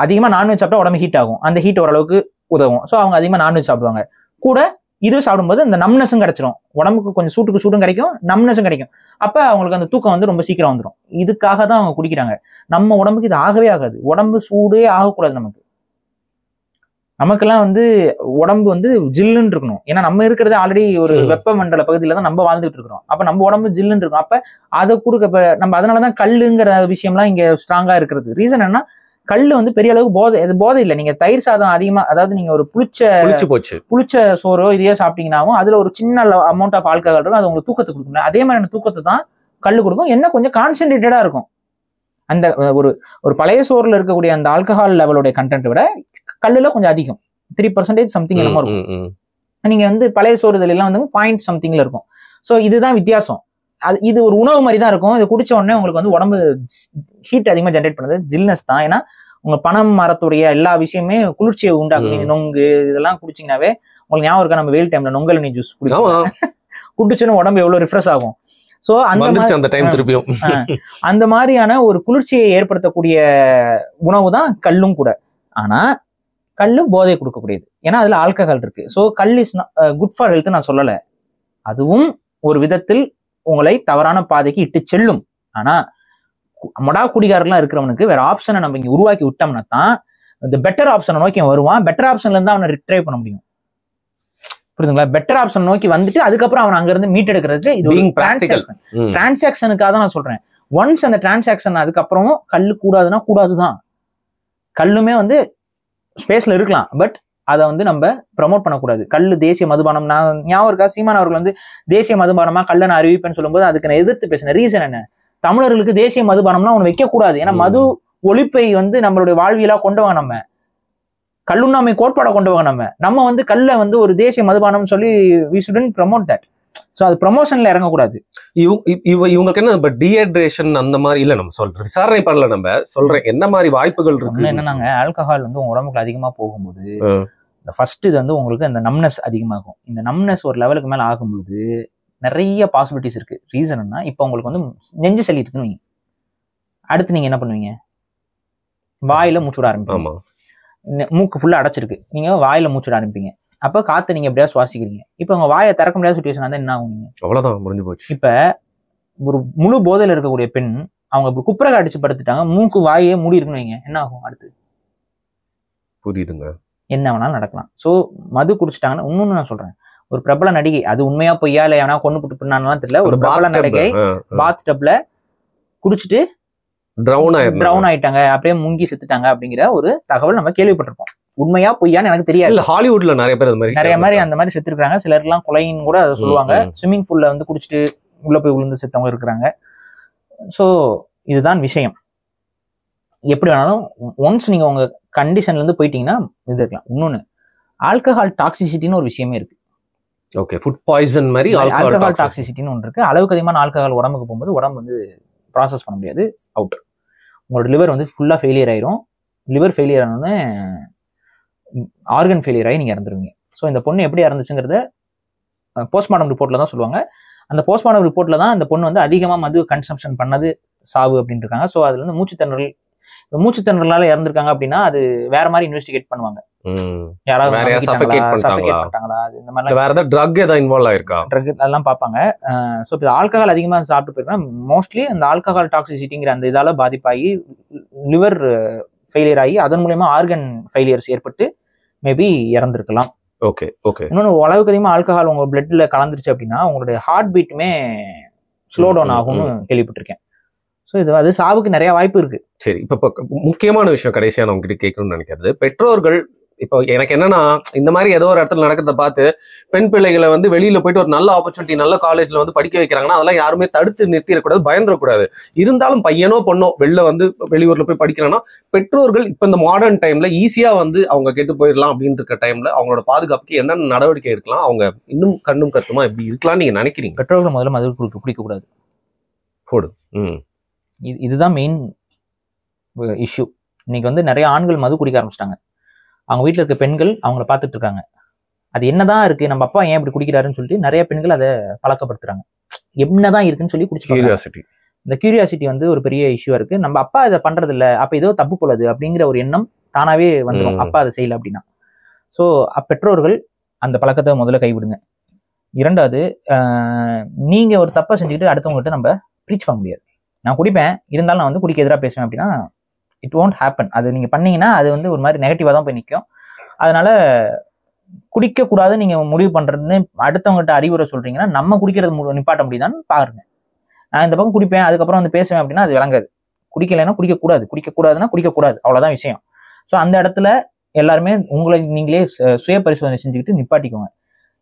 அதிகமா நான்வெஜ் சாப்பிட்டா உடம்பு ஹீட் ஆகும், அந்த ஹீட் ஓரளவுக்கு உதவும். ஸோ அவங்க அதிகமா நான்வெஜ் சாப்பிடுவாங்க. கூட இது சாப்பிடும்போது அந்த நம்னஸும் கிடைச்சிரும், உடம்புக்கு கொஞ்சம் சூட்டுக்கு சூடும் கிடைக்கும், நம்னஸும் கிடைக்கும். அப்ப அவங்களுக்கு அந்த தூக்கம் வந்து ரொம்ப சீக்கிரம் வந்துடும். இதுக்காக தான் அவங்க குடிக்கிறாங்க. நம்ம உடம்புக்கு இது ஆகவே ஆகாது, உடம்பு சூடே ஆகக்கூடாது. நமக்கெல்லாம் வந்து உடம்பு வந்து ஜில்லுன்னு இருக்கணும். ஏன்னா நம்ம இருக்கிறது ஆல்ரெடி ஒரு வெப்பமண்டல பகுதியில தான் நம்ம வாழ்ந்துட்டு இருக்கிறோம். அப்ப நம்ம உடம்பு ஜில்லுன்னு இருக்கும். அப்ப அதை கொடுக்க இப்ப நம்ம அதனாலதான் கல்லுங்கிற விஷயம்லாம் இங்க ஸ்ட்ராங்கா இருக்கிறது. ரீசன் என்ன, கல்லு வந்து பெரிய அளவுக்கு போதை இல்லை. நீங்க தயிர் சாதம் அதிகமா, அதாவது நீங்க ஒரு புளிச்ச சோறோ இதையோ சாப்பிட்டீங்கன்னாவும் அதுல ஒரு சின்ன அமௌண்ட் ஆஃப் ஆல்கஹால் இருக்கும், அது உங்களுக்கு தூக்கத்தை கொடுக்கும். அதே மாதிரியான தூக்கத்தை தான் கல்லு கொடுக்கும், என்ன கொஞ்சம் கான்சென்ட்ரேட்டடா இருக்கும். அந்த ஒரு பழைய சோறுல இருக்கக்கூடிய அந்த ஆல்கஹால் லெவலோட கண்டென்ட் விட கல்லுல கொஞ்சம் அதிகம், 3% சம்திங் என்னமோ இருக்கும். நீங்க வந்து பழைய சோறு எல்லாம் வந்து 0 somethingல இருக்கும். ஸோ இதுதான் வித்தியாசம். இது ஒரு உணவு மாதிரி தான் இருக்கும். இது குடிச்ச உடனே உங்களுக்கு வந்து உடம்பு ஹீட் அதிகமா ஜென்ரேட் பண்ணுது, ஜில்னஸ் தான். ஏன்னா உங்க பனம் மரத்துடைய எல்லா விஷயமே குளிர்ச்சியை உண்டாக்கும். நீங்க நொங்கு இதெல்லாம் குடிச்சிங்கனாவே உங்களுக்கு ஞாபகம் இருக்கா, நம்ம வெயில் டைம்ல நொங்கலனி ஜூஸ் குடிச்சோன்னு உடம்பு எவ்வளவு ரிஃப்ரெஷ் ஆகும். ஸோ அந்த மாதிரியான ஒரு குளிர்ச்சியை ஏற்படுத்தக்கூடிய உணவு தான் கல்லும் கூட. ஆனா கல்லு போதை கொடுக்கக்கூடியது, ஏன்னா அதுல ஆல்கஹால் இருக்கு. ஸோ கல் இஸ் குட் ஃபார் ஹெல்த் நான் சொல்லல, அதுவும் ஒரு விதத்தில் உங்களை தவறான பாதைக்கு இட்டு செல்லும். ஆனா மொடா குடிகாரெல்லாம் இருக்கிறவனுக்கு வேற ஆப்ஷனை நம்ம இங்க உருவாக்கி விட்டோம்னா தான் இந்த பெட்டர் ஆப்ஷனை நோக்கி வருவான். பெட்டர் ஆப்ஷன்ல இருந்து அவனை ரிட்ரைவ் பண்ண முடியும், புரியுதுங்களா? பெட்டர் ஆப்ஷன் நோக்கி வந்துட்டு அதுக்கப்புறம் அவன் அங்க இருந்து மீட் எடுக்கிறதுக்கு இது டிரான்சாக்சனுக்காக தான் நான் சொல்றேன். ஒன்ஸ் அந்த டிரான்சாக்சன் அதுக்கப்புறமும் கல்லு கூடாதுன்னா கூடாதுதான். கல்லுமே வந்து ஸ்பேஸ்ல இருக்கலாம், பட் அதை வந்து நம்ம ப்ரமோட் பண்ணக்கூடாது. கல்லு தேசிய மதுபானம், நான் ஞாபகம் இருக்கா சீமான் அவர்கள் வந்து தேசிய மதுபானமா கல்லை நான் அறிவிப்பேன்னு சொல்லும்போது அதுக்கு நான் எதிர்த்து பேசினேன். ரீசன் என்ன, தமிழர்களுக்கு தேசிய மதுபானம்னா ஒன்று வைக்கக்கூடாது. ஏன்னா மது ஒழிப்பை வந்து நம்மளுடைய வாழ்வியலா கொண்டு வாங்க, நம்ம கல்லுண்ணாமை கோட்பாடை கொண்டு வாங்க. நம்ம வந்து கல்லை வந்து ஒரு தேசிய மதுபானம்னு சொல்லி we shouldn't promote that. So அது ப்ரமோஷன்ல இறங்கக்கூடாது. இவங்களுக்கு என்ன டீஹைட்ரேஷன் அந்த மாதிரி இல்ல, நம்ம சொல்றோம் விசாரணை பண்ணல, நம்ம சொல்றேன் என்ன மாதிரி வாய்ப்புகள் இருக்கு. என்னன்னாங்க, ஆல்கஹால் வந்து உங்க உடம்புக்கு அதிகமா போகும்போது இந்த ஃபர்ஸ்ட் இது வந்து உங்களுக்கு அந்த நம்னஸ் அதிகமாகும். இந்த நம்னஸ் ஒரு லெவலுக்கு மேல ஆகும்போது நிறைய பாசிபிலிட்டிஸ் இருக்கு. ரீசன் என்ன, இப்போ உங்களுக்கு வந்து நெஞ்சு சளி இருக்குன்னு வைங்க, அடுத்து நீங்க என்ன பண்ணுவீங்க, வாயில மூச்சுட ஆரம்பிப்பீங்க. மூக்கு ஃபுல்லா அடைச்சிருக்கு, நீங்க வாயில மூச்சுட ஆரம்பிப்பீங்க. அப்ப காத்து நீங்க எப்படியா சுவாசிக்கிறீங்க. இப்ப உங்க வாயை திறக்க முடியாத சுச்சுவேஷன் வந்து என்ன ஆகும், அவ்வளவுதான் முடிஞ்சு போச்சு. இப்ப ஒரு முழு போதையில இருக்கக்கூடிய பெண் அவங்க குப்புறக அடிச்சு படுத்துட்டாங்க, மூக்கு வாயே மூடி இருக்குன்னு வைங்க, என்ன ஆகும் அடுத்து? புரியுதுங்க, என்ன வேணாலும் நடக்கலாம். ஸோ மது குடிச்சிட்டாங்கன்னா, இன்னொன்னு நான் சொல்றேன், ஒரு பிரபல நடிகை, அது உண்மையா பொய்யா இல்லை ஏன்னா கொண்டு போட்டு பண்ணாலும் தெரியல, ஒரு பிரபல நடிகை பாத் டப்ல குடிச்சிட்டு ட்ரவுன் ஆயிட்டாங்க, அப்படியே முங்கி செத்துட்டாங்க அப்படிங்கிற ஒரு தகவல் நம்ம கேள்விப்பட்டிருப்போம். உண்மையா பொய்யான்னு எனக்கு தெரியாது. ஹாலிவுட்ல நிறைய பேர் அந்த மாதிரி செத்துருக்காங்க. சிலர்லாம் கொலைன்னு கூட அதை சொல்லுவாங்க. ஸ்விம்மிங் பூல்ல வந்து குடிச்சிட்டு உள்ள போய் விழுந்து செத்தவங்க இருக்கிறாங்க. ஸோ இதுதான் விஷயம். எப்படி வேணாலும் ஒன்ஸ் நீங்க உங்க கண்டிஷன்ல இருந்து போயிட்டீங்கன்னா இது இருக்கலாம். இன்னொன்னு, ஆல்கஹால் டாக்ஸிசிட்டின்னு ஒரு விஷயமே இருக்கு. ஓகே, ஃபுட் பாய்சன் மாதிரி ஆல்கஹால் டாக்ஸிசிட்டின்னு ஒன்று இருக்கு. அளவுக்கு அதிகமான ஆல்கஹால் உடம்புக்கு போகும்போது உடம்பு வந்து ப்ராசஸ் பண்ண முடியாது, அவுட். உங்களோட லிவர் வந்து ஃபுல்லாக ஃபெயிலியர் ஆயிரும். லிவர் ஃபெயிலியர் ஆனோடனே ஆர்கன் ஃபெயிலியர் ஆகி நீங்கள் இறந்துருவீங்க. ஸோ இந்த பொண்ணு எப்படி இறந்துச்சுங்கிறத போஸ்ட்மார்ட்டம் ரிப்போர்ட்டில் தான் சொல்லுவாங்க. அந்த போஸ்ட்மார்ட்டம் ரிப்போர்ட்டில் தான் அந்த பொண்ணு வந்து அதிகமாக மது கன்சம்ஷன் பண்ணது சாவு அப்படின்னு இருக்காங்க. ஸோ அதுல இருந்து மூச்சுத்திணறலால இறந்துருக்காங்க அப்படின்னா அது வேற மாதிரி இன்வெஸ்டிகேட் பண்ணுவாங்க. யாராவது அதெல்லாம் பார்ப்பாங்க. ஸோ இப்போ ஆல்கஹால் அதிகமாக சாப்பிட்டு போயிருக்கா, மோஸ்ட்லி அந்த ஆல்கஹால் டாக்ஸிசிட்டிங்கிற அந்த இதால பாதிப்பாகி லிவர் ஃபெயிலியர் ஆகி அதன் மூலயமா ஆர்கன் ஃபெயிலியர்ஸ் ஏற்பட்டு மேபி இறந்துருக்கலாம். Okay okay. இன்னொன்று, அளவுக்கு அதிகமாக ஆல்கஹால் உங்க பிளட்ல கலந்துருச்சு அப்படின்னா உங்களுடைய ஹார்ட் பீட்டுமே ஸ்லோ டவுன் ஆகும்னு கேள்விப்பட்டிருக்கேன். ஸோ இது அது சாவுக்கு நிறைய வாய்ப்பு இருக்கு. சரி, இப்போ முக்கியமான விஷயம் கடைசியாக நான் உங்ககிட்ட கேட்கணும்னு நினைக்கிறது, பெற்றோர்கள் இப்போ எனக்கு என்னன்னா, இந்த மாதிரி ஏதோ ஒரு இடத்துல நடக்கிறத பார்த்து பெண் பிள்ளைகளை வந்து வெளியில போயிட்டு ஒரு நல்ல ஆப்பர்ச்சுனிட்டி நல்ல காலேஜ்ல வந்து படிக்க வைக்கிறாங்கன்னா அதெல்லாம் யாருமே தடுத்து நிறுத்திடக்கூடாது, பயந்துடக்கூடாது. இருந்தாலும் பையனோ பொண்ணோ வெளியூர்ல போய் படிக்கிறாங்கன்னா பெற்றோர்கள் இப்ப இந்த மாடர்ன் டைம்ல ஈஸியா வந்து அவங்க கெட்டு போயிடலாம் அப்படின்னு இருக்க டைம்ல அவங்களோட பாதுகாப்புக்கு என்னென்ன நடவடிக்கை எடுக்கலாம், அவங்க இன்னும் கண்ணும் கருத்துமா எப்படி இருக்கலாம் நீங்க நினைக்கிறீங்க? பெற்றோர்கள் முதல்ல மது குடிக்கக்கூடாது. இதுதான் மெயின் இஷ்யூ. இன்னைக்கு வந்து நிறைய ஆண்கள் மது குடிக்க ஆரம்பிச்சிட்டாங்க. அவங்க வீட்டில் இருக்க பெண்கள் அவங்கள பார்த்துட்டு இருக்காங்க. அது என்னதான் இருக்கு, நம்ம அப்பா ஏன் இப்படி குடிக்கிறாருன்னு சொல்லிட்டு நிறைய பெண்கள் அதை பழக்கப்படுத்துறாங்க. என்னதான் இருக்குன்னு சொல்லி குடிச்சு. இந்த கியூரியாசிட்டி வந்து ஒரு பெரிய இஷ்யூவா இருக்கு. நம்ம அப்பா இதை பண்றது இல்லை, அப்ப ஏதோ தப்பு போலது அப்படிங்கிற ஒரு எண்ணம் தானாவே வந்துடும் அப்பா அதை செய்யல அப்படின்னா. ஸோ பெற்றோர்கள் அந்த பழக்கத்தை முதல்ல கைவிடுங்க. இரண்டாவது, நீங்க ஒரு தப்பை செஞ்சுக்கிட்டு அடுத்தவங்ககிட்ட நம்ம ப்ரீச் பண்ண முடியாது. நான் குடிப்பேன், இருந்தாலும் நான் வந்து குடிக்க எதிராக பேசுவேன் அப்படின்னா இட் ஒன்ட் ஹேப்பன். அது நீங்க பண்ணீங்கன்னா அது வந்து ஒரு மாதிரி நெகட்டிவா தான் போய் நிற்கும். அதனால குடிக்க கூடாது நீங்க முடிவு பண்றதுன்னு அடுத்தவங்ககிட்ட அறிவுரை சொல்றீங்கன்னா நம்ம குடிக்கிறது நிப்பாட்ட முடியுதான்னு பாருங்க. நான் இந்த பக்கம் குடிப்பேன் அதுக்கப்புறம் வந்து பேசுவேன் அப்படின்னா அது விளங்காது. குடிக்கலைன்னா குடிக்கக்கூடாதுன்னா குடிக்கக்கூடாது, அவ்வளவுதான் விஷயம். ஸோ அந்த இடத்துல எல்லாருமே உங்களை நீங்களே சுய பரிசோதனை செஞ்சுக்கிட்டு நிப்பாட்டிக்கோங்க.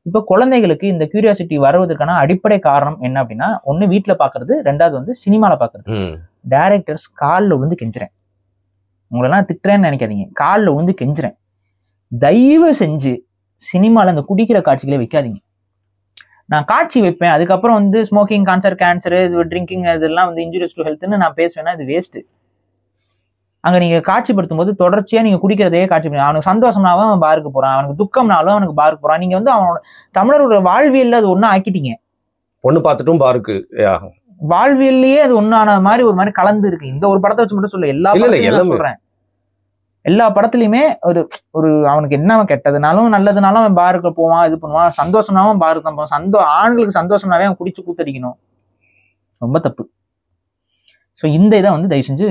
இப்போ குழந்தைகளுக்கு இந்த கியூரியாசிட்டி வருவதற்கான அடிப்படை காரணம் என்ன அப்படின்னா, ஒண்ணு வீட்டுல பாக்குறது, ரெண்டாவது வந்து சினிமால பாக்குறது. டைரக்டர்ஸ் காலில் விழுந்து கெஞ்சுறேன், உங்களெல்லாம் திட்டுறேன்னு நினைக்காதீங்க, காலில் விழுந்து கெஞ்சுறேன், தயவு செஞ்சு சினிமால இந்த குடிக்கிற காட்சிகளை வைக்காதீங்க. நான் காட்சி வைப்பேன், அதுக்கப்புறம் வந்து ஸ்மோக்கிங் கேன்சர் ட்ரிங்கிங் இதெல்லாம் வந்து இன்ஜூரியஸ் டு ஹெல்த்னு நான் பேசுவேன்னா இது வேஸ்ட். அங்க நீங்க காட்சிப்படுத்தும் போது தொடர்ச்சியா நீங்க குடிக்கிறதே காட்சி பண்ணி, அவனுக்கு சந்தோஷம்னாலும் அவன் பாருக்கு போறான், அவனுக்கு துக்கம்னாலும் அவனுக்கு பாருக்கு போறான். நீங்க வந்து அவனோட தமிழரோட வாழ்வியல்ல அது ஒண்ணா ஆக்கிட்டீங்க. பொண்ணு பார்த்துட்டும் பாருக்கு வாழ்வியல்லையே அது ஒன்னான மாதிரி ஒரு மாதிரி கலந்து இருக்கு. இந்த ஒரு படத்தை வச்சு மட்டும் சொல்ல, எல்லா படத்தையும் சொல்றேன். எல்லா படத்துலயுமே ஒரு அவனுக்கு என்ன கெட்டதுனாலும் நல்லதுனாலும் அவன் பாருக்கு போவான், இது பண்ணுவான், சந்தோஷம்னாவும் பாருக்கு தான் போவான். ஆண்களுக்கு சந்தோஷம்னாவே அவன் குடிச்சு கூத்தடிக்கணும், ரொம்ப தப்பு. ஸோ இந்த இதை வந்து தயவு செஞ்சு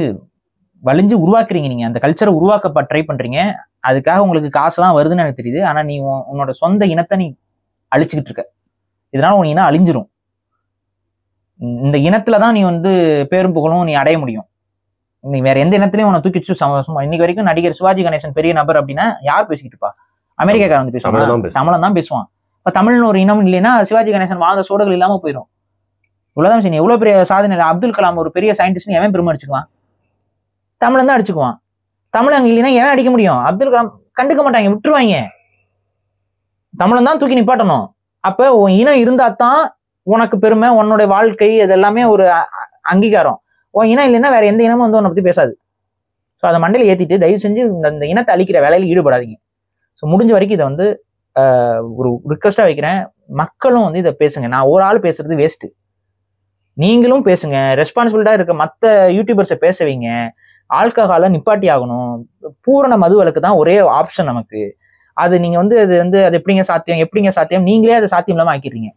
வலிஞ்சு உருவாக்குறீங்க. நீங்க அந்த கல்ச்சரை உருவாக்க ட்ரை பண்றீங்க, அதுக்காக உங்களுக்கு காசுலாம் வருதுன்னு எனக்கு தெரியுது. ஆனா நீ உன்னோட சொந்த இனத்தை நீ அழிச்சுக்கிட்டு இருக்க. இதனால உன் இனம் அழிஞ்சிரும். இந்த இனத்துலதான் நீ வந்து பேரும் புகழும் நீ அடைய முடியும். நீ வேற எந்த இனத்திலையும் உன்னை தூக்கி வச்சு சந்தோஷமா. இன்னைக்கு வரைக்கும் நடிகர் சிவாஜி கணேசன் பெரிய நபர் அப்படின்னா யார் பேசிக்கிட்டு இருப்பா? அமெரிக்காக்காரன் வந்து பேசுவான், தமிழன் தான் பேசுவான். இப்ப தமிழ்னு ஒரு இனம் இல்லைன்னா சிவாஜி கணேசன் வாழ்ந்த சோடுகள் இல்லாம போயிடும். இவ்வளவுதான் சரி. எவ்வளவு பெரிய சாதனை. அப்துல் கலாம் ஒரு பெரிய சயின்டிஸ்ட், எவன் பெருமை அடிச்சுக்குவான்? தமிழன் தான் அடிச்சுக்குவான். தமிழ் அங்க இல்லைன்னா எவன் அடிக்க முடியும்? அப்துல் கலாம் கண்டுக்க மாட்டாங்க, விட்டுருவாங்க. தமிழன் தான் தூக்கி நிப்பாட்டணும். அப்ப உன் இனம் இருந்தா தான் உனக்கு பெருமை, உன்னோட வாழ்க்கை, இது எல்லாமே ஒரு அங்கீகாரம். உன் இனம் இல்லைன்னா வேற எந்த இனமும் வந்து உன்னை பத்தி பேசாது. ஸோ அதை மண்டையில ஏத்திட்டு தயவு செஞ்சு இந்த இனத்தை அழிக்கிற வேலையில ஈடுபடாதீங்க. ஸோ முடிஞ்ச வரைக்கும் இதை வந்து ஒரு ரிக்வெஸ்டா வைக்கிறேன், மக்களும் வந்து இதை பேசுங்க. நான் ஒரு ஆள் பேசுறது வேஸ்ட், நீங்களும் பேசுங்க. ரெஸ்பான்சிபிலிட்டா இருக்க மற்ற யூடியூபர்ஸை பேச வைங்க. ஆல்கஹாலை நிப்பாட்டி ஆகணும். பூரண மது விலக்கு தான் ஒரே ஆப்ஷன் நமக்கு. அது நீங்க வந்து அது எப்படிங்க சாத்தியம் நீங்களே அதை சாத்தியம் இல்லாம ஆக்கிடுறீங்க.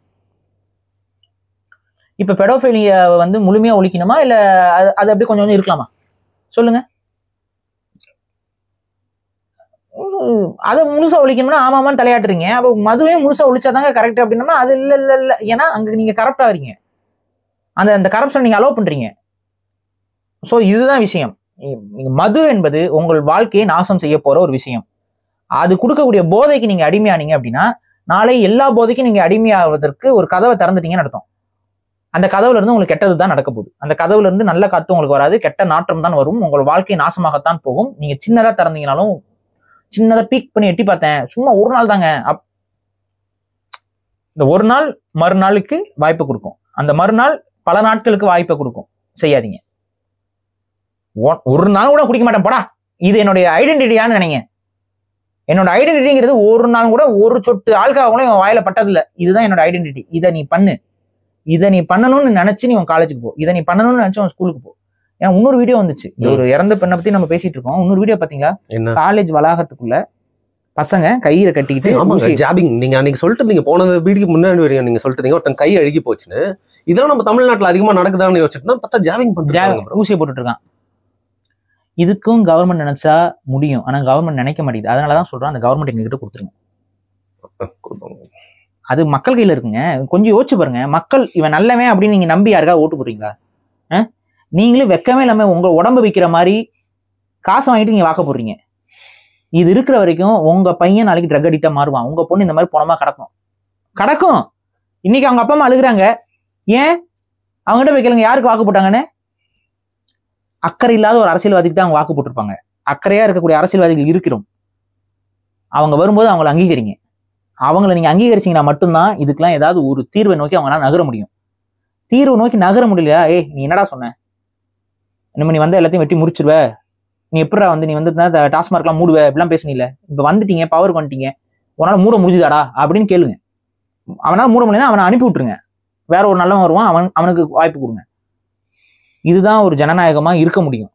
இப்ப பெடோஃபைலிய வந்து முழுமையா ஒழிக்கணுமா, இல்ல அது அப்படி கொஞ்சம் கொஞ்சம் இருக்கலாமா சொல்லுங்க? அதை முழுசா ஒழிக்கணும்னா ஆமாமான்னு தலையாட்டுறீங்க. அப்ப மதுவே முழுசா ஒழிச்சாதாங்க கரெக்ட் அப்படின்னா அது இல்ல. ஏன்னா அங்க நீங்க கரப்ட் ஆகுறீங்க, அந்த கரப்ஷன் நீங்க அலோவ் பண்றீங்க. ஸோ இதுதான் விஷயம். மது என்பது உங்கள் வாழ்க்கையை நாசம் செய்ய போற ஒரு விஷயம். அது கொடுக்கக்கூடிய போதைக்கு நீங்க அடிமையானீங்க அப்படின்னா நாளை எல்லா போதைக்கும் நீங்க அடிமையாவதற்கு ஒரு கதவை திறந்துட்டீங்கன்னு அர்த்தம். அந்த கதவுல இருந்து உங்களுக்கு கெட்டது தான் நடக்க போகுது. அந்த கதவுல இருந்து நல்ல காத்து உங்களுக்கு வராது, கெட்ட நாற்றம் தான் வரும். உங்கள் வாழ்க்கை நாசமாகத்தான் போகும். நீங்க சின்னதா திறந்தீங்கனாலும், சின்னதா பீக் பண்ணி எட்டி பார்த்தேன், சும்மா ஒரு நாள் தாங்க, இந்த ஒரு நாள் மறுநாளுக்கு வாய்ப்பு கொடுக்கும், அந்த மறுநாள் பல நாட்களுக்கு வாய்ப்பை கொடுக்கும். செய்யாதீங்க. ஒரு நாள் கூட குடிக்க மாட்டேன் போடா, இது என்னுடைய ஐடென்டிட்டியான்னு நினைங்க. என்னோட ஐடென்டிட்டிங்கிறது ஒரு நாள் கூட ஒரு சொட்டு ஆல்கஹால் கூட இவன் வாயில பட்டதில்லை. இதுதான் என்னோட ஐடென்டிட்டி. இதை நீ பண்ணு, இதை நீ பண்ணணும்னு நினைச்சு நீ உன் காலேஜுக்கு போ, இதை நீ பண்ணணும்னு நினைச்சு உன் ஸ்கூலுக்கு போ. ஏன்னா இன்னொரு வீடியோ வந்துச்சு, ஒரு இறந்த பெண்ணை பத்தி நம்ம பேசிட்டு இருக்கோம். இன்னொரு வீடியோ பாத்தீங்களா? காலேஜ் வளாகத்துக்குள்ள பசங்க கையில கட்டிக்கிட்டு ஜாபிங். நீங்க அன்னைக்கு சொல்லிட்டு நீங்க போன வீடியோக்கு முன்னாடி நீங்க சொல்லிட்டு ஒருத்தன் கை அழுகி போச்சுன்னு. இதெல்லாம் நம்ம தமிழ்நாட்டுல அதிகமா நடக்குதான்னு யோசிச்சுட்டு பார்த்தா ஜாபிங் பண்றாங்க, ஊசியை போட்டுட்டு இருக்கான். இதுக்கும் கவர்மெண்ட் நினைச்சா முடியும், ஆனா கவர்மெண்ட் நினைக்க மாட்டேங்குது. அதனாலதான் சொல்றோம், அந்த கவர்மெண்ட் எங்ககிட்ட கொடுத்துருங்க. அது மக்கள் கையில இருக்குங்க. கொஞ்சம் யோசிச்சு பாருங்க. மக்கள் இவன் நல்லவன் அப்படின்னு நீங்க நம்பி யாருக்கா ஓட்டு போடுறீங்களா? நீங்களும் வெக்கமே இல்லாம உங்க உடம்பு விற்கிற மாதிரி காசு வாங்கிட்டு நீங்க வாக்க போடுறீங்க. இது இருக்கிற வரைக்கும் உங்க பையன் நாளைக்கு ட்ரக் அடிக்டா மாறுவான், உங்க பொண்ணு இந்த மாதிரி பணமா கிடக்கும். இன்னைக்கு அவங்க அப்பா அம்மா அழுகுறாங்க, ஏன் அவங்ககிட்ட போய் கேளுங்க யாருக்கு வாக்கு போட்டாங்கன்னு. அக்கறை இல்லாத ஒரு அரசியல்வாதிக்கு தான் அவங்க வாக்கு போட்டிருப்பாங்க. அக்கறையா இருக்கக்கூடிய அரசியல்வாதிகள் இருக்கிறோம். அவங்க வரும்போது அவங்களை அங்கீகரிங்க. அவங்கள நீங்க அங்கீகரிச்சீங்கன்னா மட்டும்தான் இதுக்கெல்லாம் ஏதாவது ஒரு தீர்வை நோக்கி அவங்களால நகர முடியும். தீர்வை நோக்கி நகர முடியலையா, நீ என்னடா சொன்ன, இனிமே நீ வந்து எல்லாத்தையும் வெட்டி முடிச்சிருவ, நீ எப்படா வந்து நீ வந்து டாஸ்மார்க்லாம் மூடுவ, இப்படிலாம் பேசுனீல, இப்ப வந்துட்டீங்க பவருக்கு வந்துட்டீங்க, உன்னால மூட முடிஞ்சுதாடா அப்படின்னு கேளுங்க. அவனால மூட முடியலன்னா அவனை அனுப்பி விட்டுருங்க, வேற ஒரு நல்லவன் வருவான், அவனுக்கு வாய்ப்பு கொடுங்க. இதுதான் ஒரு ஜனநாயகமா இருக்க முடியும்.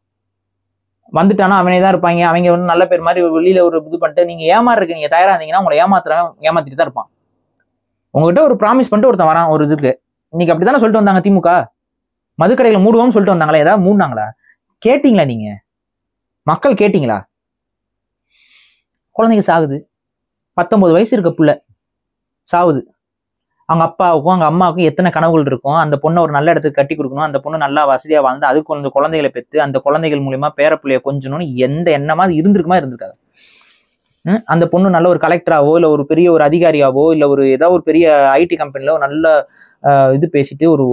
வந்துட்டானா அவனே தான் இருப்பாங்க, அவங்க வந்து நல்ல பேர் மாதிரி வெளியில ஒரு இது பண்ணிட்டு நீங்க ஏமாறுறதுக்கு நீங்க தயாரா இருந்தீங்கன்னா உங்களை ஏமாத்திட்டு தான் இருப்பான். உங்ககிட்ட ஒரு ப்ராமிஸ் பண்ணிட்டு ஒருத்தன் வரான் ஒரு இதுக்கு. இன்னைக்கு அப்படித்தானே சொல்லிட்டு வந்தாங்க திமுக, மதுக்கடையில மூடுவோம்னு சொல்லிட்டு வந்தாங்களா, ஏதாவது மூடினாங்களா? கேட்டீங்களா நீங்க? மக்கள் கேட்டீங்களா? குழந்தைங்க சாகுது, 19 வயசு இருக்க புள்ள சாவுது. அவங்க அப்பாவுக்கும் அவங்க அம்மாவுக்கும் எத்தனை கனவுகள் இருக்கும், அந்த பொண்ணை ஒரு நல்ல இடத்துக்கு கட்டி கொடுக்கணும், அந்த பொண்ணு நல்லா வசதியா வாழ்ந்து அதுக்கு கொஞ்சம் குழந்தைகளை பெற்று அந்த குழந்தைகள் மூலியமா பேரப்பிள்ளைய கொஞ்சணும்னு எந்த எண்ணமாவது இருந்திருக்காது. அந்த பொண்ணு நல்ல ஒரு கலெக்டராவோ இல்ல ஒரு பெரிய ஒரு அதிகாரியாவோ இல்ல ஒரு ஏதாவது ஒரு பெரிய ஐடி கம்பெனில ஒரு நல்ல இது பேசிட்டு ஒரு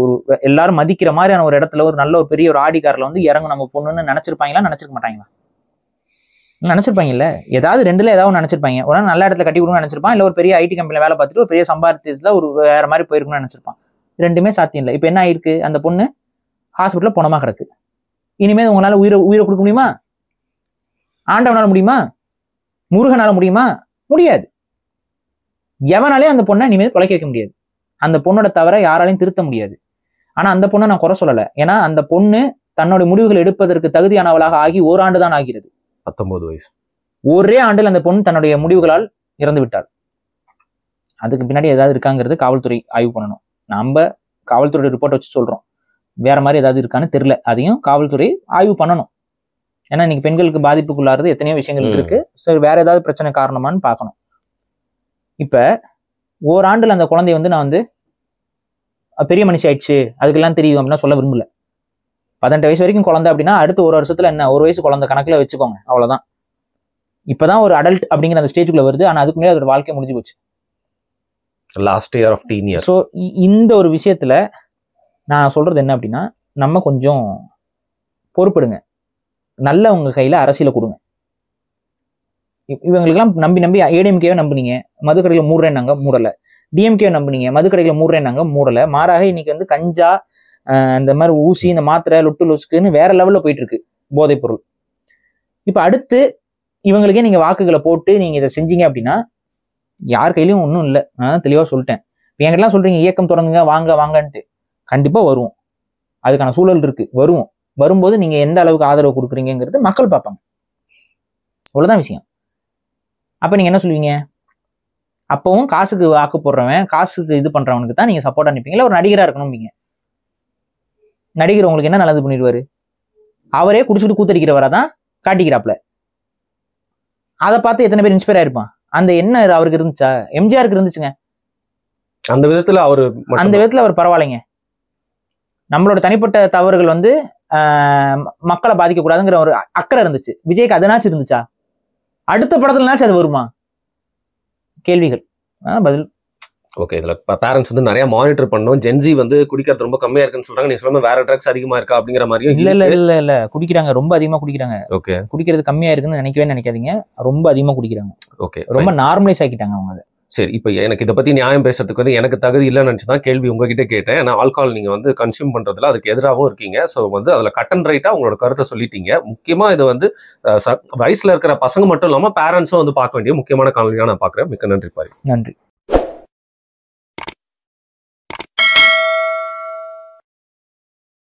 எல்லாரும் மதிக்கிற மாதிரியான ஒரு இடத்துல ஒரு நல்ல ஒரு பெரிய ஒரு ஆடி கார்ல வந்து இறங்கும் நம்ம பொண்ணுன்னு நினைச்சிருப்பாங்களா? நினைச்சிருக்க மாட்டாங்களா? நினைச்சிருப்பாங்கல்ல, ஏதாவது ரெண்டுல ஏதாவது நினைச்சிருப்பாங்க. ஒரு நல்ல இடத்துல கட்டி கொடுக்கணும்னு நினைச்சிருப்பான், இல்ல ஒரு பெரிய ஐடி கம்பெனில வேலை பார்த்துட்டு ஒரு பெரிய சம்பாதித்துல ஒரு வேற மாதிரி போயிருக்கணும்னு நினைச்சிருப்பான். ரெண்டுமே சாத்தியம் இல்லை. இப்ப என்ன ஆயிருக்கு, அந்த பொண்ணு ஹாஸ்பிட்டல்ல பணமா கிடக்கு. இனிமேல் உங்களால உயிரை கொடுக்க முடியுமா? ஆண்டவனால முடியுமா? முருகனால முடியுமா? முடியாது. எவனாலே அந்த பொண்ணை இனிமேல் பிழைக்க வைக்க முடியாது. அந்த பொண்ணோட தவிர யாராலையும் திருத்த முடியாது. ஆனா அந்த பொண்ணை நான் குறை சொல்லலை. ஏன்னா அந்த பொண்ணு தன்னுடைய முடிவுகள் எடுப்பதற்கு தகுதியானவளாக ஆகி ஓராண்டு தான் ஆகிறது. 19 வயசு. ஒரே ஆண்டில் அந்த பொண்ணு தன்னுடைய முடிவுகளால் இறந்து விட்டாள். அதுக்கு பின்னாடி ஏதாவது இருக்காங்கிறது காவல்துறை ஆய்வு பண்ணணும். நம்ம காவல்துறை ரிப்போர்ட் வச்சு சொல்றோம், வேற மாதிரி ஏதாவது இருக்கான்னு தெரியல. அதையும் காவல்துறை ஆய்வு பண்ணணும். ஏன்னா இன்னைக்கு பெண்களுக்கு பாதிப்புக்குள்ளாறது எத்தனையோ விஷயங்கள் இருக்கு. சரி, வேற ஏதாவது பிரச்சனை காரணமானு பார்க்கணும். இப்ப ஓராண்டுல அந்த குழந்தைய வந்து நான் வந்து பெரிய மனுஷி ஆயிடுச்சு அதுக்கெல்லாம் தெரியும் அப்படின்னா சொல்ல விரும்பல. 18 வயசு வரைக்கும் குழந்தை அப்படின்னா அடுத்து ஒரு வருஷத்துல என்ன, ஒரு வயசு குழந்தை கணக்குல வச்சுக்கோங்க, அவ்வளவுதான். இப்பதான் ஒரு அடல்ட் அப்படிங்கிற அந்த ஸ்டேஜுக்குள்ள வருது. ஆனா அதுக்கு முன்னாடி அதோட வாழ்க்கை முடிஞ்சு போச்சு. Last year of teen year. So இந்த ஒரு விஷயத்துல நான் சொல்றது என்ன அப்படின்னா, நம்ம கொஞ்சம் பொறுப்படுங்க. நல்ல உங்க கையில அரசியலை கொடுங்க. இவங்களுக்கெல்லாம் நம்பி ஏடிஎம்கேவை நம்புனீங்க, மதுக்கடையில மூடுறேன்னாங்க, மூடலை. டிஎம்கேவை நம்புனீங்க, மதுக்கடையில மூடுறேன்னாங்க, மூடலை. மாறாக இன்னைக்கு வந்து கஞ்சா, இந்த மாதிரி ஊசி, இந்த மாத்திரை, லொட்டு லொசுக்குன்னு வேற லெவல்ல போயிட்டு இருக்கு போதைப் பொருள். இப்ப அடுத்து இவங்களுக்கே நீங்க வாக்குகளை போட்டு நீங்க இதை செஞ்சீங்க அப்படின்னா யார் கையிலயும் ஒன்றும் இல்லை. நான் தெளிவா சொல்லிட்டேன். என்கிட்டலாம் சொல்றீங்க இயக்கம் தொடங்குங்க வாங்கன்ட்டு, கண்டிப்பா வருவோம். அதுக்கான சூழல் இருக்கு, வருவோம். வரும்போது நீங்க எந்த அளவுக்கு ஆதரவு கொடுக்குறீங்கிறது மக்கள் பார்ப்பாங்க. அவ்வளவுதான் விஷயம். அப்ப நீங்க என்ன சொல்லுவீங்க? அப்பவும் காசுக்கு வாக்கு போடுறவன், காசுக்கு இது பண்றவனுக்கு தான் நீங்க சப்போர்ட் அனுப்பீங்களா? ஒரு நடிகரா இருக்கணும்பீங்க. நடிகர் உங்களுக்கு என்ன நல்லது பண்ணிடுவாரு? அவரே குடிச்சுட்டு கூத்தடிக்கிறவரா தான் காட்டிக்கிறாப்ல. அதை பார்த்து எத்தனை பேர் இன்ஸ்பயர் ஆயிருப்பான்? அந்த என்ன அவருக்கு இருந்துச்சா? எம்ஜிஆருக்கு இருந்துச்சுங்க. அந்த விதத்துல அவர் பரவாயில்லைங்க. நம்மளோட தனிப்பட்ட தவறுகள் வந்து மக்களை பாதிக்க கூடாதுங்கிற ஒரு அக்கறை இருந்துச்சு. விஜய்க்கு அதனாச்சும் இருந்துச்சா? அடுத்த படத்துலனாச்சும் அது வருமா? கேள்விகள், பதில். ஓகே, இதுல பேரண்ட்ஸ் வந்து நிறைய மானிட்டர் பண்ணணும். ஜென்ஜி வந்து குடிக்கிறது ரொம்ப கம்மியா இருக்குன்னு சொல்றாங்க. நீங்க சொல்லுங்க வேற ட்ரக்ஸ் அதிகமா இருக்கா அப்படிங்கிற மாதிரியும். இல்ல குடிக்கிறாங்க, ரொம்ப அதிகமா குடிக்கிறாங்க. ஓகே, குடிக்கிறது கம்மியா இருக்குன்னு நினைக்காதீங்க, ரொம்ப அதிகமா குடிக்கிறாங்க. ஓகே, ரொம்ப நார்மலைஸ் ஆக்கிட்டாங்க அவங்க. சரி, இப்போ எனக்கு இதை பத்தி நியாயம் பேசுறதுக்கு வந்து எனக்கு தகுதி இல்லைன்னு நினைச்சுதான் கேள்வி உங்ககிட்ட கேட்டேன். ஏன்னா ஆல்கஹால் நீங்க வந்து கன்சியூம் பண்றதுல அதுக்கு எதிராகவும் இருக்கீங்க. ஸோ வந்து அதுல கட் அண்ட் ரைட்டா உங்களோட கருத்தை சொல்லிட்டீங்க. முக்கியமா இது வந்து வயசுல இருக்கிற பசங்க மட்டும் இல்லாம பேரண்ட்ஸும் வந்து பார்க்க வேண்டிய முக்கியமான காணொலியா நான் பாக்குறேன். மிக்க நன்றி பாரு. நன்றி.